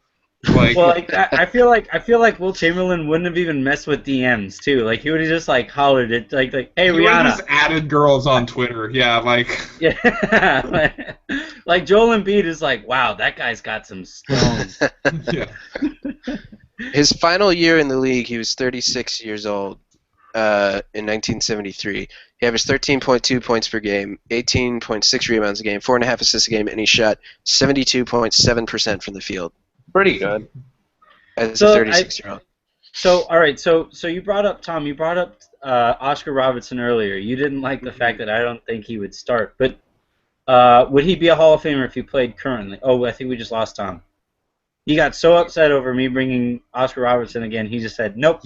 [SPEAKER 4] Like,
[SPEAKER 1] well, like, I feel like Wilt Chamberlain wouldn't have even messed with DMs too. Like, he would have just like hollered it, like, hey, Rihanna. He would have just
[SPEAKER 4] added girls on Twitter. Yeah, like.
[SPEAKER 1] Yeah, like Joel Embiid is like, wow, that guy's got some stones.
[SPEAKER 4] Yeah.
[SPEAKER 2] His final year in the league, he was 36 years old. In 1973, he averaged 13.2 points per game, 18.6 rebounds a game, 4.5 assists a game, and he shot 72.7% from the field.
[SPEAKER 3] Pretty good.
[SPEAKER 2] As a 36-year-old.
[SPEAKER 1] So, all right. So you brought up, Tom. You brought up Oscar Robertson earlier. You didn't like the fact that I don't think he would start, but would he be a Hall of Famer if he played currently? Oh, I think we just lost Tom. He got so upset over me bringing Oscar Robertson again. He just said, "Nope,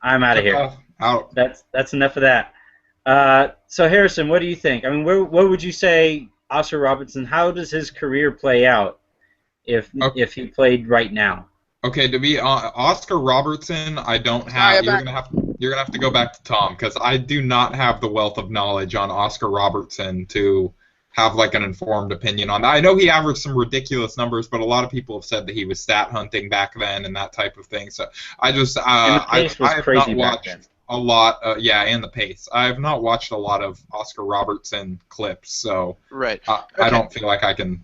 [SPEAKER 1] I'm out of here."
[SPEAKER 4] Out.
[SPEAKER 1] That's enough of that. So Harrison, what do you think? I mean, what would you say Oscar Robertson? How does his career play out if he played right now?
[SPEAKER 4] Okay, to be Oscar Robertson, I don't
[SPEAKER 2] Sorry,
[SPEAKER 4] have.
[SPEAKER 2] I'm back.
[SPEAKER 4] You're gonna have to go back to Tom because I do not have the wealth of knowledge on Oscar Robertson to have like an informed opinion on that. I know he averaged some ridiculous numbers, but a lot of people have said that he was stat hunting back then and that type of thing. So I just
[SPEAKER 1] And the pace
[SPEAKER 4] I
[SPEAKER 1] was
[SPEAKER 4] have not
[SPEAKER 1] crazy back then.
[SPEAKER 4] watched a lot. Yeah, and the pace. I have not watched a lot of Oscar Robertson clips, so
[SPEAKER 2] Right.
[SPEAKER 4] I
[SPEAKER 2] Okay.
[SPEAKER 4] don't feel like I can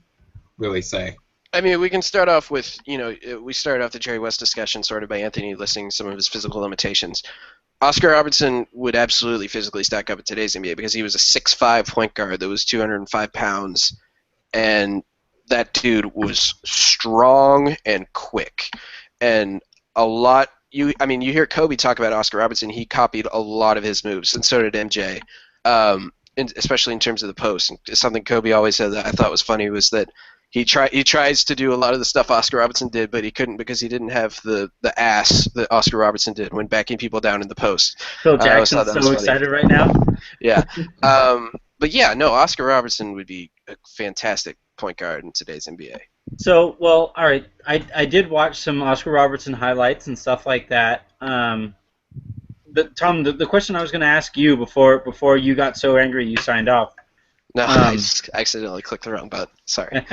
[SPEAKER 4] really say.
[SPEAKER 2] I mean, we can start off with, we started off the Jerry West discussion sort of by Anthony listing some of his physical limitations. Oscar Robertson would absolutely physically stack up in today's NBA because he was a 6'5" point guard that was 205 pounds, and that dude was strong and quick. And a lot, you hear Kobe talk about Oscar Robertson, he copied a lot of his moves, and so did MJ, especially in terms of the post. And something Kobe always said that I thought was funny was that he tries to do a lot of the stuff Oscar Robertson did, but he couldn't because he didn't have the ass that Oscar Robertson did when backing people down in the post.
[SPEAKER 1] Phil
[SPEAKER 2] I always thought
[SPEAKER 1] Jackson's
[SPEAKER 2] that was
[SPEAKER 1] so
[SPEAKER 2] funny.
[SPEAKER 1] excited right now.
[SPEAKER 2] Yeah. But yeah, no, Oscar Robertson would be a fantastic point guard in today's NBA.
[SPEAKER 1] So, well, all right. I did watch some Oscar Robertson highlights and stuff like that. Tom, the question I was going to ask you before you got so angry you signed off.
[SPEAKER 2] No, I just accidentally clicked the wrong button. Sorry.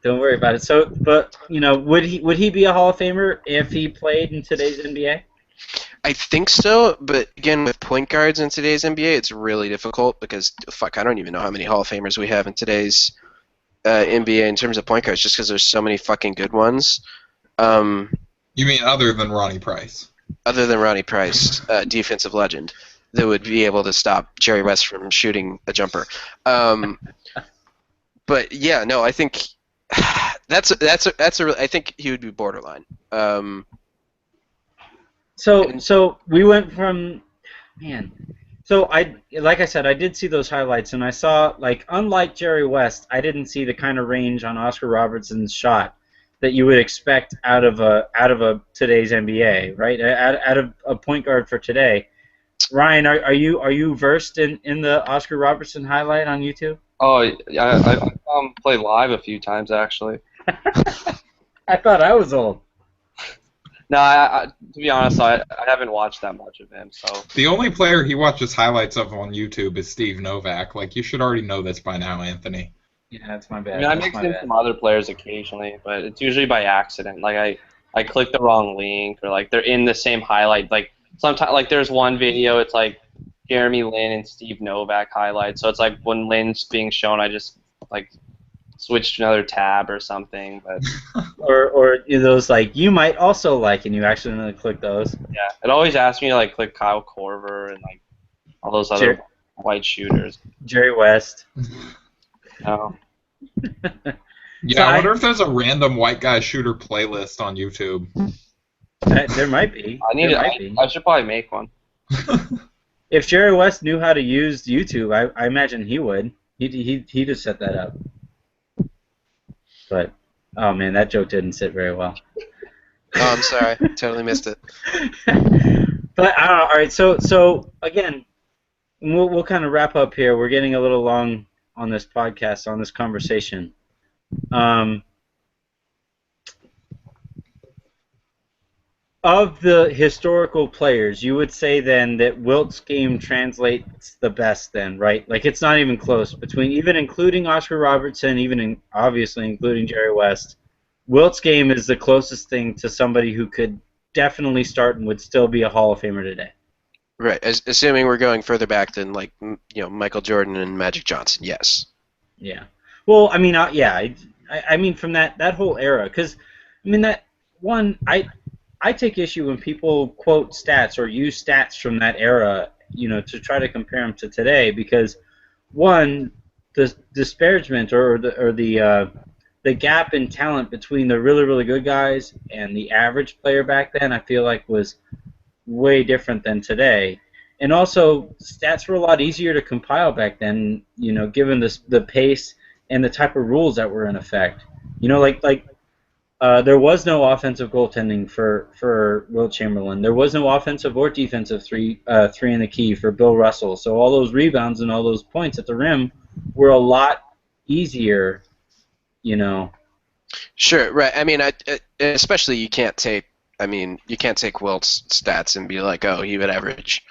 [SPEAKER 1] Don't worry about it. So, but would he be a Hall of Famer if he played in today's NBA?
[SPEAKER 2] I think so, but again, with point guards in today's NBA, it's really difficult because, I don't even know how many Hall of Famers we have in today's NBA in terms of point guards, just because there's so many fucking good ones.
[SPEAKER 4] You mean other than Ronnie Price?
[SPEAKER 2] Other than Ronnie Price, defensive legend, that would be able to stop Jerry West from shooting a jumper. But yeah, no, I think I think he would be borderline.
[SPEAKER 1] So we went from, man. So like I said, I did see those highlights, and I saw, like, unlike Jerry West, I didn't see the kind of range on Oscar Robertson's shot that you would expect out of a today's NBA, right? Out of a point guard for today. Ryan, are you versed in the Oscar Robertson highlight on YouTube?
[SPEAKER 3] Oh, yeah, I saw him play live a few times actually.
[SPEAKER 1] I thought I was old.
[SPEAKER 3] No, to be honest, I haven't watched that much of him. So
[SPEAKER 4] The only player he watches highlights of on YouTube is Steve Novak. Like, you should already know this by now, Anthony.
[SPEAKER 1] Yeah, that's my bad.
[SPEAKER 3] I mean, I mix in some other players occasionally, but it's usually by accident. Like I click the wrong link, or like they're in the same highlight. Like sometimes, like there's one video, it's like Jeremy Lin and Steve Novak highlights. So it's like when Lin's being shown, I just like switch to another tab or something. But
[SPEAKER 1] or those, like, you might also like, and you accidentally click those.
[SPEAKER 3] yeah, it always asks me to like click Kyle Korver and like all those other white shooters.
[SPEAKER 1] Jerry West.
[SPEAKER 3] No.
[SPEAKER 4] Yeah,
[SPEAKER 1] So
[SPEAKER 4] I wonder if there's a random white guy shooter playlist on YouTube.
[SPEAKER 1] There might be.
[SPEAKER 3] I should probably make one.
[SPEAKER 1] If Jerry West knew how to use YouTube, I imagine he would. He'd just set that up. But, oh man, that joke didn't sit very well.
[SPEAKER 2] Oh, I'm sorry. Totally missed it.
[SPEAKER 1] But I don't know. All right, so again, we'll kind of wrap up here. We're getting a little long on this podcast, on this conversation. Of the historical players, you would say then that Wilt's game translates the best then, right? Like, it's not even close between, even including Oscar Robertson, obviously including Jerry West. Wilt's game is the closest thing to somebody who could definitely start and would still be a Hall of Famer today.
[SPEAKER 2] Right. Assuming we're going further back than Michael Jordan and Magic Johnson. Yes.
[SPEAKER 1] Yeah. Well, I mean, yeah. I mean, from that whole era, because I mean that one, I take issue when people quote stats or use stats from that era, to try to compare them to today, because one, the disparagement or the gap in talent between the really, really good guys and the average player back then, I feel like was way different than today. And also, stats were a lot easier to compile back then, given the pace and the type of rules that were in effect. Like There was no offensive goaltending for Wilt Chamberlain. There was no offensive or defensive three in the key for Bill Russell. So all those rebounds and all those points at the rim were a lot easier, you know.
[SPEAKER 2] Sure, right. I mean, especially you can't take. I mean, you can't take Wilt's stats and be like, oh, he would average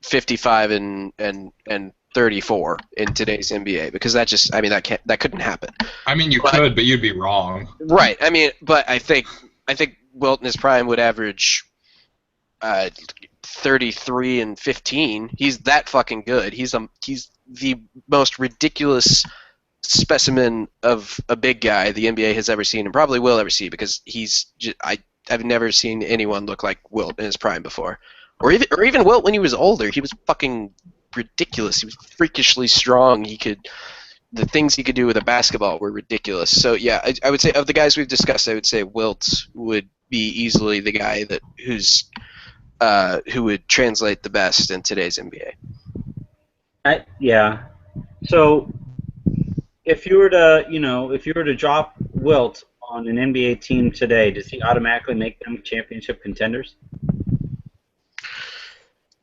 [SPEAKER 2] 55 and 34 in today's NBA, because that couldn't happen.
[SPEAKER 4] I mean, you could, but you'd be wrong.
[SPEAKER 2] Right. I mean, but I think Wilt in his prime would average 33 and 15. He's that fucking good. He's the most ridiculous specimen of a big guy the NBA has ever seen and probably will ever see, because I've never seen anyone look like Wilt in his prime before, or even Wilt when he was older. He was fucking ridiculous. He was freakishly strong. The things he could do with a basketball were ridiculous. So yeah, I would say of the guys we've discussed, I would say Wilt would be easily the guy who would translate the best in today's NBA.
[SPEAKER 1] Yeah. So if you were to drop Wilt on an NBA team today, does he automatically make them championship contenders?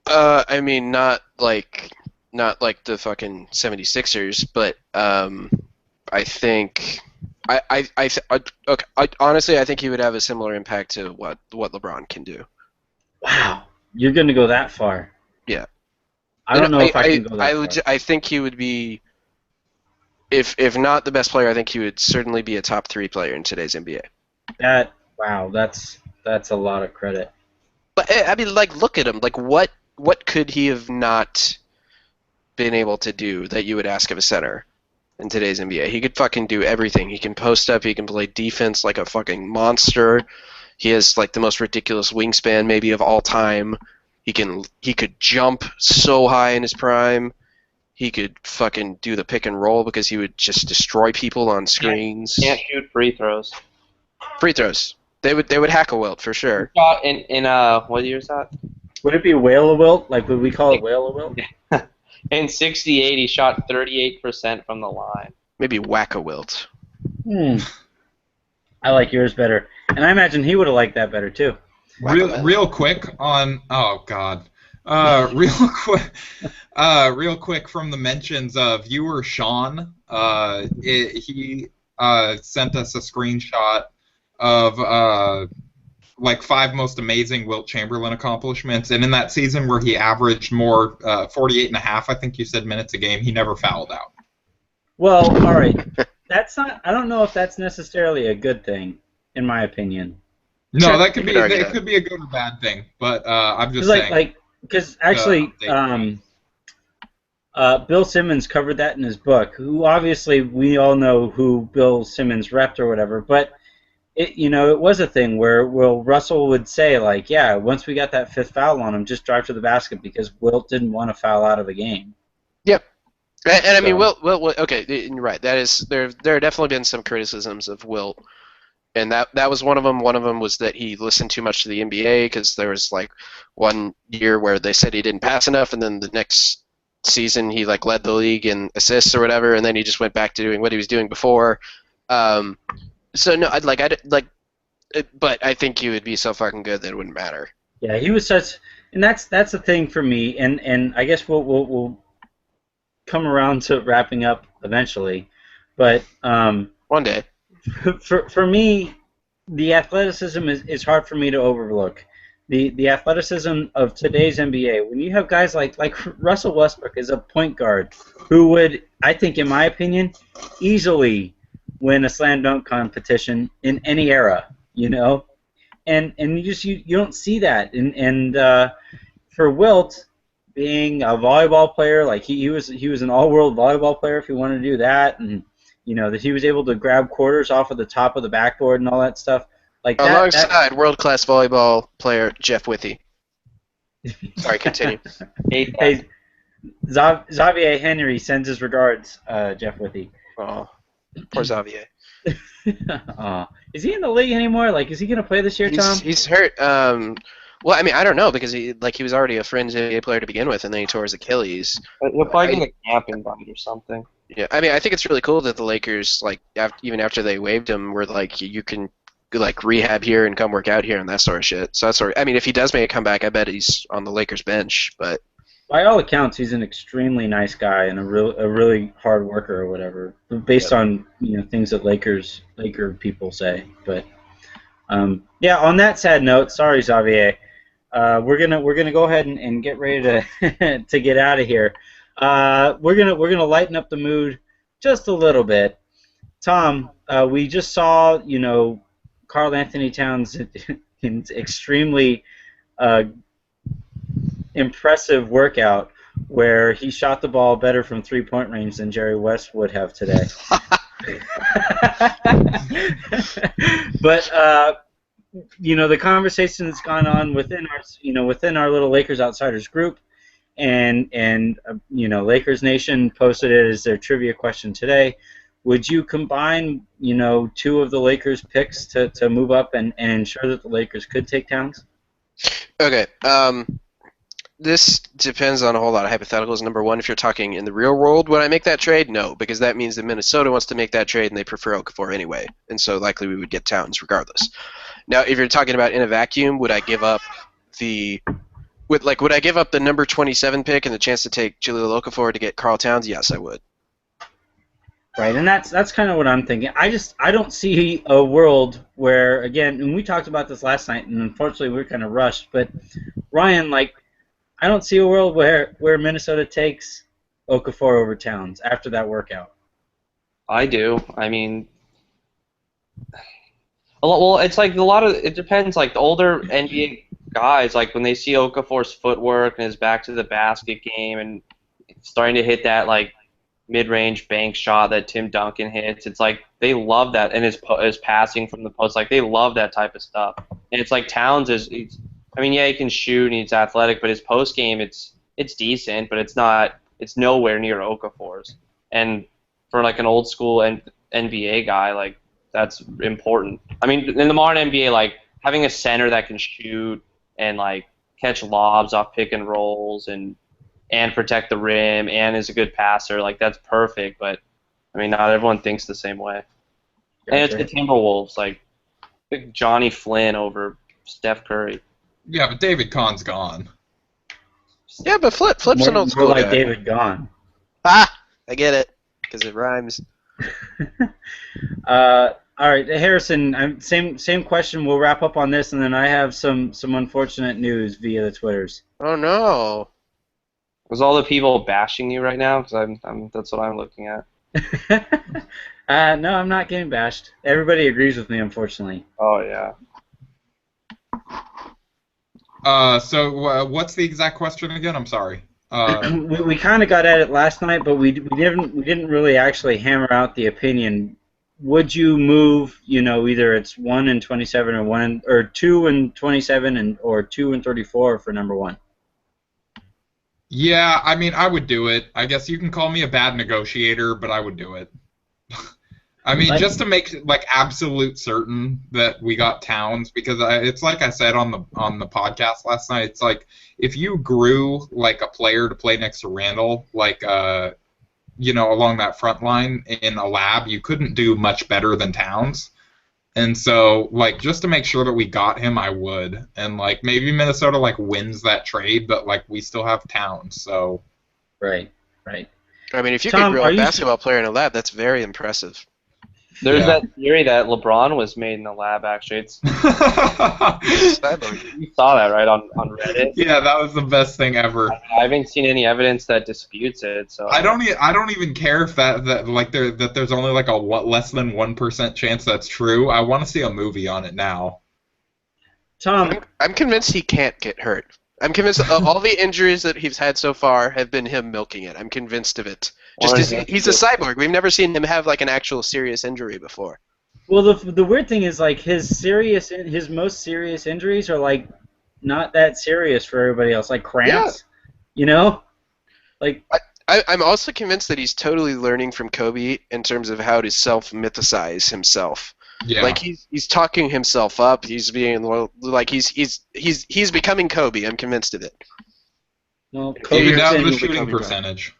[SPEAKER 2] I mean, not like the fucking 76ers, but I think honestly, I think he would have a similar impact to what LeBron can do.
[SPEAKER 1] Wow, you're going to go that far?
[SPEAKER 2] Yeah.
[SPEAKER 1] I don't know if I can go that far.
[SPEAKER 2] I think he would be, if not the best player, I think he would certainly be a top 3 player in today's NBA.
[SPEAKER 1] That's a lot of credit.
[SPEAKER 2] But I mean, like, look at him. Like, what could he have not been able to do that you would ask of a center in today's NBA? He could fucking do everything. He can post up. He can play defense like a fucking monster. He has like the most ridiculous wingspan maybe of all time. He could jump so high in his prime. He could fucking do the pick and roll because he would just destroy people on screens.
[SPEAKER 3] Can't shoot free throws.
[SPEAKER 2] Free throws. They would hack a Wilt for sure.
[SPEAKER 3] Shot in what year is that?
[SPEAKER 1] Would it be Whale Wilt? Like, would we call it Whale Wilt?
[SPEAKER 3] In '68, he shot 38% from the line.
[SPEAKER 2] Maybe Whack a Wilt.
[SPEAKER 1] I like yours better, and I imagine he would have liked that better too.
[SPEAKER 4] Real quick on real quick from the mentions of viewer Sean. He sent us a screenshot of like 5 most amazing Wilt Chamberlain accomplishments, and in that season where he averaged more 48 and a half, I think you said, minutes a game, he never fouled out.
[SPEAKER 1] Well, all right. That's not. I don't know if that's necessarily a good thing, in my opinion.
[SPEAKER 4] No,
[SPEAKER 2] Sure,
[SPEAKER 4] that could
[SPEAKER 2] you
[SPEAKER 4] be.
[SPEAKER 2] could argue
[SPEAKER 4] It
[SPEAKER 2] that.
[SPEAKER 4] could be a good or bad thing, but I'm just saying.
[SPEAKER 1] Because actually,
[SPEAKER 4] they-
[SPEAKER 1] Bill Simmons covered that in his book. Who obviously we all know who Bill Simmons repped or whatever, but it was a thing where Russell would say like, yeah, once we got that 5th foul on him, just drive to the basket because Wilt didn't want to foul out of a game.
[SPEAKER 2] Yep. And I mean,
[SPEAKER 1] So-
[SPEAKER 2] Wilt, okay, you're right. That is there have definitely been some criticisms of Wilt, and that was one of them. One of them was that he listened too much to the NBA, because there was like one year where they said he didn't pass enough, and then the next season he like led the league in assists or whatever, and then he just went back to doing what he was doing before. So no, but I think he would be so fucking good that it wouldn't matter.
[SPEAKER 1] Yeah, he was such, and that's the thing for me, and I guess we'll come around to wrapping up eventually, but
[SPEAKER 2] One day.
[SPEAKER 1] for me, the athleticism is hard for me to overlook. The athleticism of today's NBA, when you have guys like Russell Westbrook is a point guard who would, I think, in my opinion, easily win a slam dunk competition in any era, and you don't see that, and for Wilt being a volleyball player, like he was an all-world volleyball player if you wanted to do that, and that he was able to grab quarters off of the top of the backboard and all that stuff. Like that,
[SPEAKER 2] Alongside world-class volleyball player Jeff Withey. Sorry, continue.
[SPEAKER 3] Hate that.
[SPEAKER 1] Hey, Xavier Henry sends his regards, Jeff Withey.
[SPEAKER 2] Oh, poor Xavier.
[SPEAKER 1] Is he in the league anymore? Like, is he going to play this year, Tom?
[SPEAKER 2] He's hurt. Well, I mean, I don't know, because he was already a fringe NBA player to begin with, and then he tore his Achilles.
[SPEAKER 3] He'll probably get a camp invite or something.
[SPEAKER 2] Yeah, I mean, I think it's really cool that the Lakers, like, even after they waived him, were like, you can like rehab here and come work out here and that sort of shit. So that's sort of, I mean, if he does make a comeback, I bet he's on the Lakers bench. But
[SPEAKER 1] By all accounts, he's an extremely nice guy and a really hard worker or whatever, based on things that Laker people say. But yeah, on that sad note, sorry Xavier, we're gonna go ahead and get ready to to get out of here. We're gonna lighten up the mood just a little bit. Tom, we just saw Karl Anthony Towns in extremely impressive workout where he shot the ball better from 3-point range than Jerry West would have today. But the conversation that's gone on within our little Lakers Outsiders group, and Lakers Nation posted it as their trivia question today. Would you combine two of the Lakers picks to move up and ensure that the Lakers could take Towns?
[SPEAKER 2] okay, this depends on a whole lot of hypotheticals. Number one, if you're talking in the real world, would I make that trade? No, because that means that Minnesota wants to make that trade and they prefer Okafor anyway, and so likely we would get Towns regardless. Now, if you're talking about in a vacuum, would I give up the would I give up the number 27 pick and the chance to take Jahlil Okafor to get Karl Towns? Yes, I would.
[SPEAKER 1] Right, and that's kind of what I'm thinking. I don't see a world where, again, and we talked about this last night, and unfortunately we were kind of rushed, but Ryan, I don't see a world where Minnesota takes Okafor over Towns after that workout.
[SPEAKER 3] I do. I mean, well, it's like it depends. Like the older NBA guys, like when they see Okafor's footwork and his back to the basket game and starting to hit that mid-range bank shot that Tim Duncan hits, it's like they love that, and his passing from the post, like they love that type of stuff. And it's like Towns I mean, yeah, he can shoot and he's athletic, but his post game, it's decent, but it's nowhere near Okafor's. And for an old school NBA guy, that's important. I mean, in the modern NBA, having a center that can shoot and catch lobs off pick and rolls and protect the rim and is a good passer, that's perfect. But I mean, not everyone thinks the same way. Gotcha. And it's the Timberwolves, pick Johnny Flynn over Steph Curry.
[SPEAKER 4] Yeah, but David Kahn's gone.
[SPEAKER 2] Yeah, but Flip's an old school
[SPEAKER 1] more like
[SPEAKER 2] guy.
[SPEAKER 1] David Gone.
[SPEAKER 2] Ah, I get it, because it rhymes.
[SPEAKER 1] All right, Harrison. Same question. We'll wrap up on this, and then I have some unfortunate news via the Twitters.
[SPEAKER 2] Oh no!
[SPEAKER 3] Was all the people bashing you right now? Because that's what I'm looking at.
[SPEAKER 1] No, I'm not getting bashed. Everybody agrees with me, unfortunately.
[SPEAKER 3] Oh yeah.
[SPEAKER 4] So what's the exact question again? I'm sorry.
[SPEAKER 1] We kind of got at it last night, but we didn't really actually hammer out the opinion. Would you move? Either it's 1 and 27 or 2 and 27 or 2 and 34 for number 1.
[SPEAKER 4] Yeah, I mean, I would do it. I guess you can call me a bad negotiator, but I would do it. I mean, just to make absolute certain that we got Towns, because it's like I said on the podcast last night. It's like if you grew a player to play next to Randall, along that front line in a lab, you couldn't do much better than Towns. And so, just to make sure that we got him, I would. And maybe Minnesota wins that trade, but we still have Towns. So.
[SPEAKER 1] Right.
[SPEAKER 2] I mean, if you
[SPEAKER 1] Tom,
[SPEAKER 2] could grow a basketball player in a lab, that's very impressive.
[SPEAKER 3] There's that theory that LeBron was made in the lab. Actually, you saw that right on Reddit.
[SPEAKER 4] Yeah, that was the best thing ever.
[SPEAKER 3] I haven't seen any evidence that disputes it. So
[SPEAKER 4] I don't even care if that there's only a less than 1% chance that's true. I want to see a movie on it now.
[SPEAKER 1] Tom,
[SPEAKER 2] I'm convinced he can't get hurt. I'm convinced all the injuries that he's had so far have been him milking it. I'm convinced of it. He's a cyborg. We've never seen him have an actual serious injury before.
[SPEAKER 1] Well, the weird thing is his most serious injuries are not that serious for everybody else, cramps. Yeah.
[SPEAKER 2] I'm also convinced that he's totally learning from Kobe in terms of how to self-mythicize himself.
[SPEAKER 4] Yeah.
[SPEAKER 2] He's talking himself up. He's being he's becoming Kobe. I'm convinced of it.
[SPEAKER 1] Well,
[SPEAKER 4] Kobe down the shooting percentage.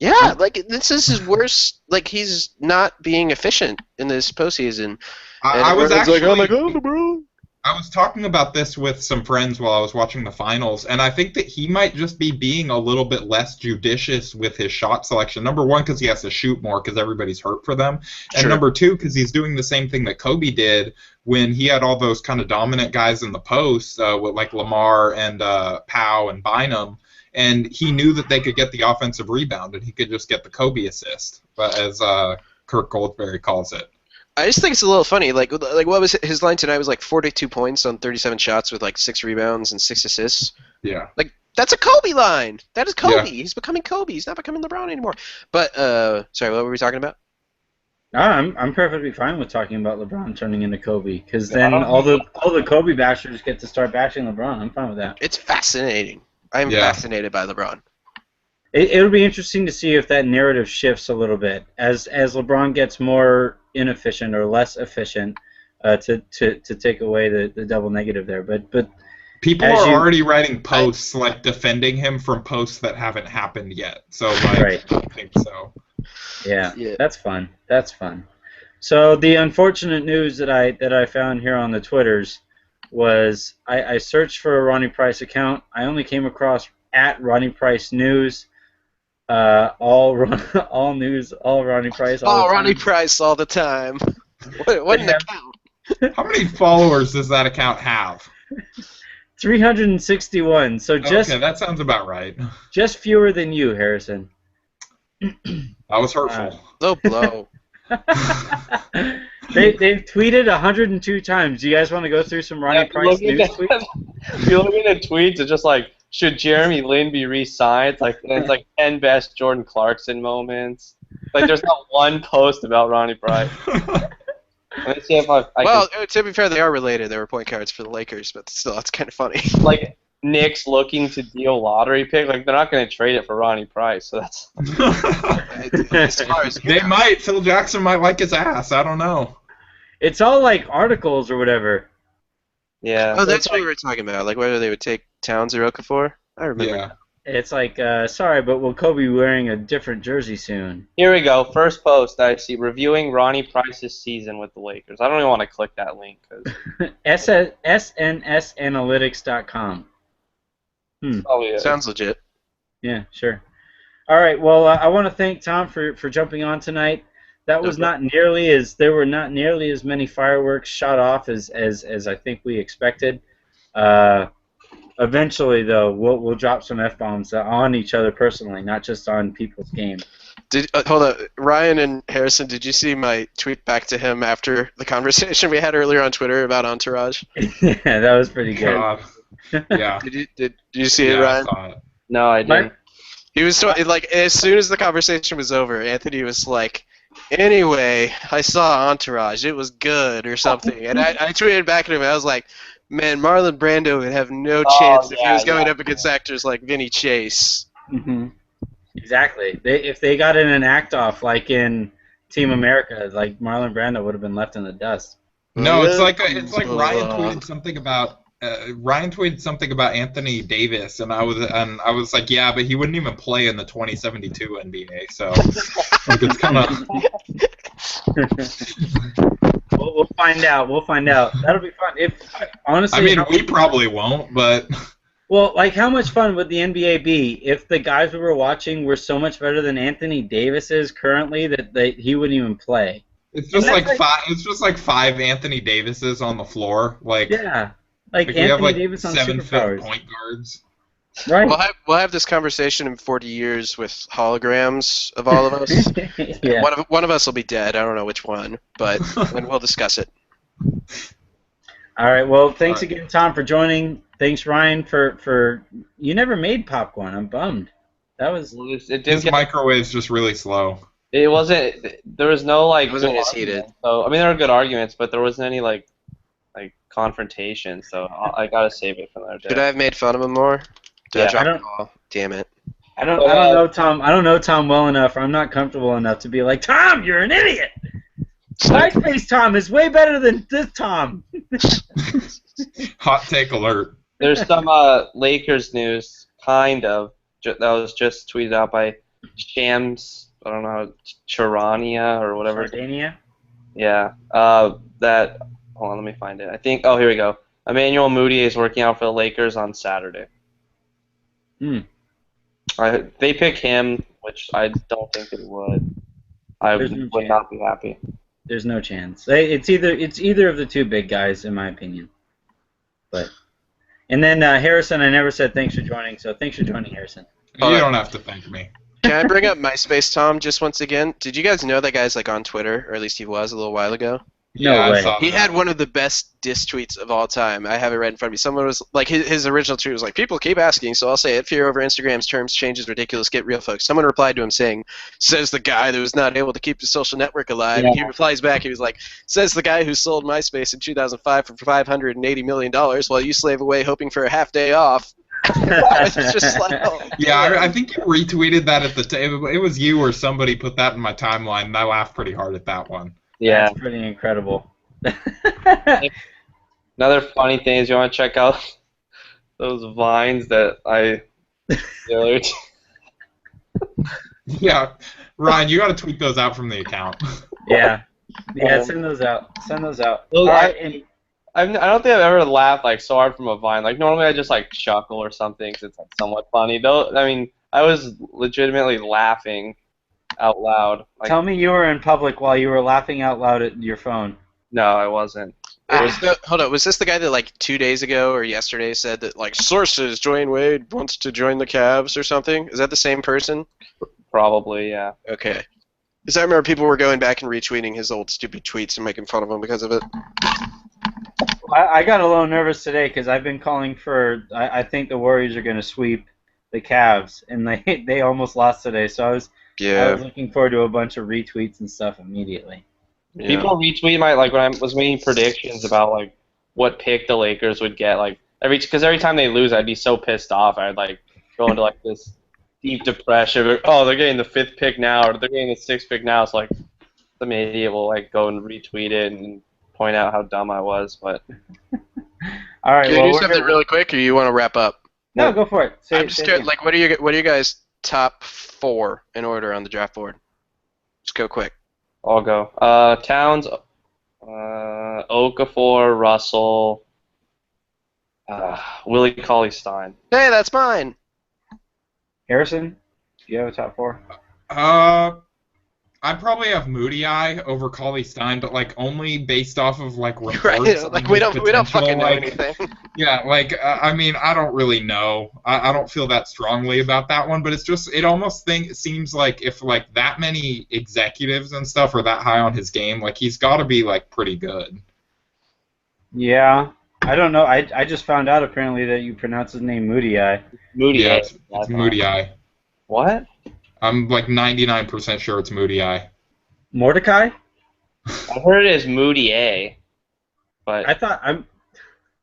[SPEAKER 2] Yeah, like this is his worst. Like he's not being efficient in this postseason. And
[SPEAKER 4] I was
[SPEAKER 2] everyone's like,
[SPEAKER 4] actually.
[SPEAKER 2] oh my god, LeBron.
[SPEAKER 4] I was talking about this with some friends while I was watching the finals, and I think that he might just be being a little bit less judicious with his shot selection. Number one, because he has to shoot more because everybody's hurt for them. And
[SPEAKER 2] Sure.
[SPEAKER 4] number two, because he's doing the same thing that Kobe did when he had all those kind of dominant guys in the post, with like Lamar and Powell and Bynum. And he knew that they could get the offensive rebound, and he could just get the Kobe assist, as Kirk Goldberry calls it.
[SPEAKER 2] I just think it's a little funny. Like what was his line tonight? Was like 42 points on 37 shots with like 6 rebounds and 6 assists.
[SPEAKER 4] Yeah.
[SPEAKER 2] Like that's a Kobe line. That is Kobe.
[SPEAKER 4] Yeah.
[SPEAKER 2] He's becoming Kobe. He's not becoming LeBron anymore. But sorry, what were we talking about?
[SPEAKER 1] I'm perfectly fine with talking about LeBron turning into Kobe, because then all the Kobe bashers get to start bashing LeBron. I'm fine with that.
[SPEAKER 2] It's fascinating. I'm fascinated by LeBron.
[SPEAKER 1] It'll be interesting to see if that narrative shifts a little bit as LeBron gets more inefficient or less efficient, to take away the double negative there. But
[SPEAKER 4] people are already writing posts like defending him from posts that haven't happened yet. So like,
[SPEAKER 1] right.
[SPEAKER 4] I think so.
[SPEAKER 1] Yeah, that's fun. That's fun. So the unfortunate news that I found here on the Twitters was I searched for a Ronnie Price account. I only came across at Ronnie Price News. All news, all Ronnie Price. All the time.
[SPEAKER 2] Ronnie Price all the time. What an account.
[SPEAKER 4] How many followers does that account have?
[SPEAKER 1] 361. So just
[SPEAKER 4] okay, that sounds about right.
[SPEAKER 1] Just fewer than you, Harrison.
[SPEAKER 4] That was hurtful.
[SPEAKER 2] Low blow.
[SPEAKER 1] They've tweeted 102 times. Do you guys want to go through some Ronnie Price news tweets?
[SPEAKER 3] If you look at the tweets, it's just like, should Jeremy Lin be re-signed? It's like 10 best Jordan Clarkson moments. Like there's not one post about Ronnie Price. Let's see if
[SPEAKER 2] to be fair, they are related. They were point guards for the Lakers, but still, that's kind of funny.
[SPEAKER 3] Like Knicks looking to deal lottery pick. Like they're not going to trade it for Ronnie Price. So that's.
[SPEAKER 2] As far as
[SPEAKER 4] they might. Phil Jackson might like his ass. I don't know.
[SPEAKER 1] It's all like articles or whatever.
[SPEAKER 3] Yeah.
[SPEAKER 2] Oh, that's what we were talking about. Like whether they would take Towns or Okafor. I remember.
[SPEAKER 4] Yeah.
[SPEAKER 1] It's like, sorry, but will Kobe be wearing a different jersey soon?
[SPEAKER 3] Here we go. First post I see, reviewing Ronnie Price's season with the Lakers. I don't even want to click that link.
[SPEAKER 1] SNSanalytics.com.
[SPEAKER 2] Sounds legit.
[SPEAKER 1] Yeah, sure. All right, well, I want to thank Tom for jumping on tonight. That was there were not nearly as many fireworks shot off as I think we expected. Eventually, though, we'll drop some F-bombs on each other personally, not just on people's game.
[SPEAKER 2] Hold on, Ryan and Harrison, did you see my tweet back to him after the conversation we had earlier on Twitter about Entourage?
[SPEAKER 1] Yeah, that was pretty good.
[SPEAKER 4] God. Yeah.
[SPEAKER 2] Did you see it, Ryan?
[SPEAKER 4] I saw it.
[SPEAKER 3] No, I didn't.
[SPEAKER 2] He was like, as soon as the conversation was over, Anthony was like, anyway, I saw Entourage, it was good or something, and I tweeted back at him, and I was like, man, Marlon Brando would have no chance if he was going up against actors like Vinny Chase.
[SPEAKER 1] Mm-hmm. Exactly. If they got in an act-off like in Team America, like Marlon Brando would have been left in the dust.
[SPEAKER 4] No, it's like Ryan tweeted something about Anthony Davis, and I was like, yeah, but he wouldn't even play in the 2072 NBA, so like it's kind of.
[SPEAKER 1] We'll find out. We'll find out. That'll be fun. Honestly,
[SPEAKER 4] I mean, we probably won't, but.
[SPEAKER 1] Well, like, how much fun would the NBA be if the guys we were watching were so much better than Anthony Davis is currently that he wouldn't even play?
[SPEAKER 4] It's just like five. It's just like 5 Anthony Davises on the floor. Like
[SPEAKER 1] yeah, like
[SPEAKER 4] we
[SPEAKER 1] Anthony
[SPEAKER 4] have like
[SPEAKER 1] Davis on
[SPEAKER 4] 7-foot
[SPEAKER 1] superpowers.
[SPEAKER 4] point guards.
[SPEAKER 1] Right.
[SPEAKER 2] We'll have this conversation in 40 years with holograms of all of us.
[SPEAKER 1] Yeah.
[SPEAKER 2] One of us will be dead. I don't know which one, but and we'll discuss it.
[SPEAKER 1] All right. Well, thanks again, Tom, for joining. Thanks, Ryan, for you never made popcorn. I'm bummed. That was.
[SPEAKER 4] His microwave's just really slow.
[SPEAKER 3] It wasn't. There was no like.
[SPEAKER 2] It wasn't as heated.
[SPEAKER 3] So I mean, there were good arguments, but there wasn't any like confrontation. So I gotta save it for another day.
[SPEAKER 2] Should I have made fun of him more? Did I drop the ball? Damn it.
[SPEAKER 1] I don't know Tom. I don't know Tom well enough. I'm not comfortable enough to be like, Tom, you're an idiot. MySpace Tom is way better than this Tom.
[SPEAKER 4] Hot take alert.
[SPEAKER 3] There's some Lakers news, kind of, that was just tweeted out by Shams, I don't know, Charania or whatever.
[SPEAKER 1] Sardinia.
[SPEAKER 3] Yeah. That. Hold on, let me find it. I think. Oh, here we go. Emmanuel Moutier is working out for the Lakers on Saturday.
[SPEAKER 1] Hmm.
[SPEAKER 3] They pick him, which I don't think they would. I
[SPEAKER 1] There's no
[SPEAKER 3] would
[SPEAKER 1] chance.
[SPEAKER 3] not be happy.
[SPEAKER 1] There's no chance. It's either of the two big guys, in my opinion. But and then Harrison, I never said thanks for joining, so thanks for joining, Harrison.
[SPEAKER 4] You don't have to thank me.
[SPEAKER 2] Can I bring up MySpace, Tom, just once again? Did you guys know that guy's like on Twitter, or at least he was a little while ago?
[SPEAKER 1] No
[SPEAKER 4] Yeah,
[SPEAKER 1] way.
[SPEAKER 4] I saw
[SPEAKER 2] He
[SPEAKER 4] that.
[SPEAKER 2] had one of the best diss tweets of all time. I have it right in front of me. Someone was like, his original tweet was like, "People keep asking, so I'll say it. Fear over Instagram's terms changes ridiculous. Get real, folks." Someone replied to him saying, "Says the guy that was not able to keep his social network alive."
[SPEAKER 3] Yeah.
[SPEAKER 2] And he replies back, he was like, "Says the guy who sold MySpace in 2005 for $580 million while you slave away hoping for a half day off." It's just like, oh,
[SPEAKER 4] Yeah, I think you retweeted that at the time. It was you or somebody put that in my timeline, and I laughed pretty hard at that one.
[SPEAKER 3] Yeah.
[SPEAKER 1] That's pretty incredible.
[SPEAKER 3] Another funny thing is you want to check out those vines that I.
[SPEAKER 4] Yeah, Ryan, you got to tweet those out from the account.
[SPEAKER 1] Yeah. Yeah, send those out. Send those out.
[SPEAKER 3] Well,
[SPEAKER 1] All right, and
[SPEAKER 3] I don't think I've ever laughed like so hard from a vine. Like normally I just like chuckle or something because it's like somewhat funny. Though I mean I was legitimately laughing out loud. Like
[SPEAKER 1] tell me you were in public while you were laughing out loud at your phone.
[SPEAKER 3] no, I wasn't.
[SPEAKER 2] hold on, was this the guy that like 2 days ago or yesterday said that like sources Dwayne Wade wants to join the Cavs or something? Is that the same person?
[SPEAKER 3] Probably, yeah.
[SPEAKER 2] Okay. Because I remember people were going back and retweeting his old stupid tweets and making fun of him because of it.
[SPEAKER 1] I got a little nervous today because I've been calling for. I think the Warriors are going to sweep the Cavs, and they almost lost today. So I was looking forward to a bunch of retweets and stuff immediately.
[SPEAKER 2] Yeah.
[SPEAKER 3] People retweet my like when I was making predictions about like what pick the Lakers would get. Like because every time they lose, I'd be so pissed off. I'd like go into like this deep depression. Like, oh, they're getting the 5th pick now, or they're getting the 6th pick now. It's like some idiot will like go and retweet it and point out how dumb I was. But
[SPEAKER 1] all right,
[SPEAKER 2] Can you do something really quick, or you want to wrap up?
[SPEAKER 1] No, go for it.
[SPEAKER 2] I'm just scared. Like, what are your guys' top 4 in order on the draft board? Just go quick.
[SPEAKER 3] I'll go. Towns, Okafor, Russell, Willie Cauley-Stein.
[SPEAKER 2] Hey, that's mine.
[SPEAKER 1] Harrison, do you have a top 4?
[SPEAKER 4] I probably have Moody Eye over Cauley-Stein, but like only based off of like reports.
[SPEAKER 2] Right. Like we don't fucking know
[SPEAKER 4] like,
[SPEAKER 2] anything.
[SPEAKER 4] Yeah, like I mean, I don't really know. I don't feel that strongly about that one, but it almost seems like if like that many executives and stuff are that high on his game, like he's got to be like pretty good.
[SPEAKER 1] Yeah, I don't know. I just found out apparently that you pronounce his name Moody Eye.
[SPEAKER 3] Moody.
[SPEAKER 4] Yeah, it's Moody Eye.
[SPEAKER 3] What?
[SPEAKER 4] I'm like 99% sure it's Moody Eye.
[SPEAKER 1] Mordecai?
[SPEAKER 3] I heard it as Moody A. But
[SPEAKER 1] I thought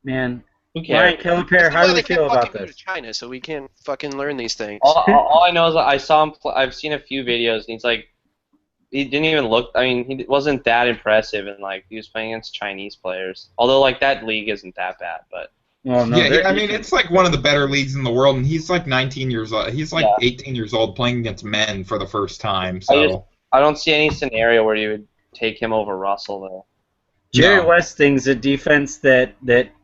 [SPEAKER 1] man.
[SPEAKER 3] who cares?
[SPEAKER 1] Ryan Killepair, how do we feel about
[SPEAKER 2] Go to
[SPEAKER 1] this?
[SPEAKER 2] China, so we can't fucking learn these things.
[SPEAKER 3] All I know is that I saw him. I've seen a few videos, and he's like, he didn't even look. I mean, he wasn't that impressive, and like he was playing against Chinese players. Although like that league isn't that bad, but.
[SPEAKER 1] Well, no,
[SPEAKER 4] I mean, it's like one of the better leagues in the world, and he's like 19 years old. He's like 18 years old playing against men for the first time. So
[SPEAKER 3] I don't see any scenario where you would take him over Russell, though.
[SPEAKER 1] Jerry West thinks the defense that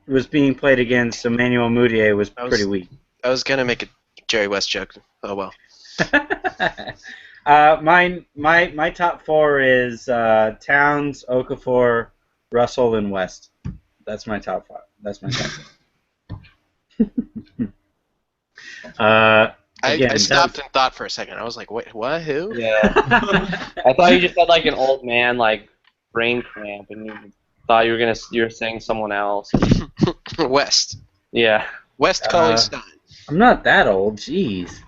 [SPEAKER 1] was being played against Emmanuel Moutier was pretty weak.
[SPEAKER 2] I was gonna make a Jerry West joke. Oh well.
[SPEAKER 1] My top 4 is Towns, Okafor, Russell, and West. That's my top 5. That's my top 5.
[SPEAKER 2] I stopped and thought for a second. I was like, wait, what? Who?
[SPEAKER 3] Yeah. I thought you just had like an old man like brain cramp, and you thought you were saying someone else.
[SPEAKER 2] West.
[SPEAKER 3] Yeah.
[SPEAKER 2] West Cauley-Stein.
[SPEAKER 1] I'm not that old. Jeez.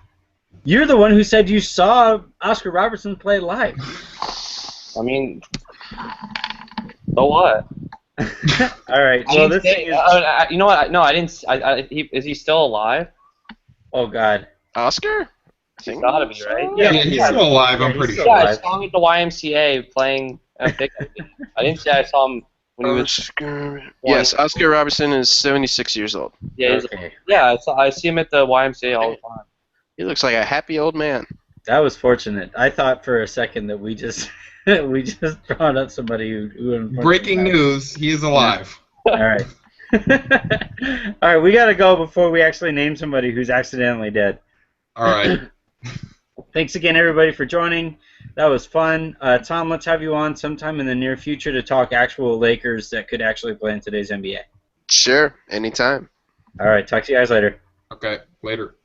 [SPEAKER 1] You're the one who said you saw Oscar Robertson play live.
[SPEAKER 3] I mean, so what?
[SPEAKER 1] All right. So this thing is.
[SPEAKER 3] You know what? No, I didn't. Is he still alive?
[SPEAKER 1] Oh God.
[SPEAKER 2] Oscar?
[SPEAKER 3] He's gotta be, right?
[SPEAKER 4] Yeah, he's still alive. I'm pretty sure.
[SPEAKER 3] Yeah, I saw him at the YMCA playing at pickup. I didn't say I saw him when he was.
[SPEAKER 2] Yes, Oscar Robertson is 76 years old.
[SPEAKER 3] Yeah,
[SPEAKER 1] Okay.
[SPEAKER 3] yeah. I see him at the YMCA all the time.
[SPEAKER 2] He looks like a happy old man.
[SPEAKER 1] That was fortunate. I thought for a second that we just we just brought up somebody who unfortunately
[SPEAKER 4] Breaking
[SPEAKER 1] died.
[SPEAKER 4] news: he is alive.
[SPEAKER 1] All right. All right, we got to go before we actually name somebody who's accidentally dead.
[SPEAKER 4] All right.
[SPEAKER 1] Thanks again, everybody, for joining. That was fun. Tom, let's have you on sometime in the near future to talk actual Lakers that could actually play in today's NBA.
[SPEAKER 2] Sure, anytime.
[SPEAKER 1] All right, talk to you guys later.
[SPEAKER 4] Okay. Later.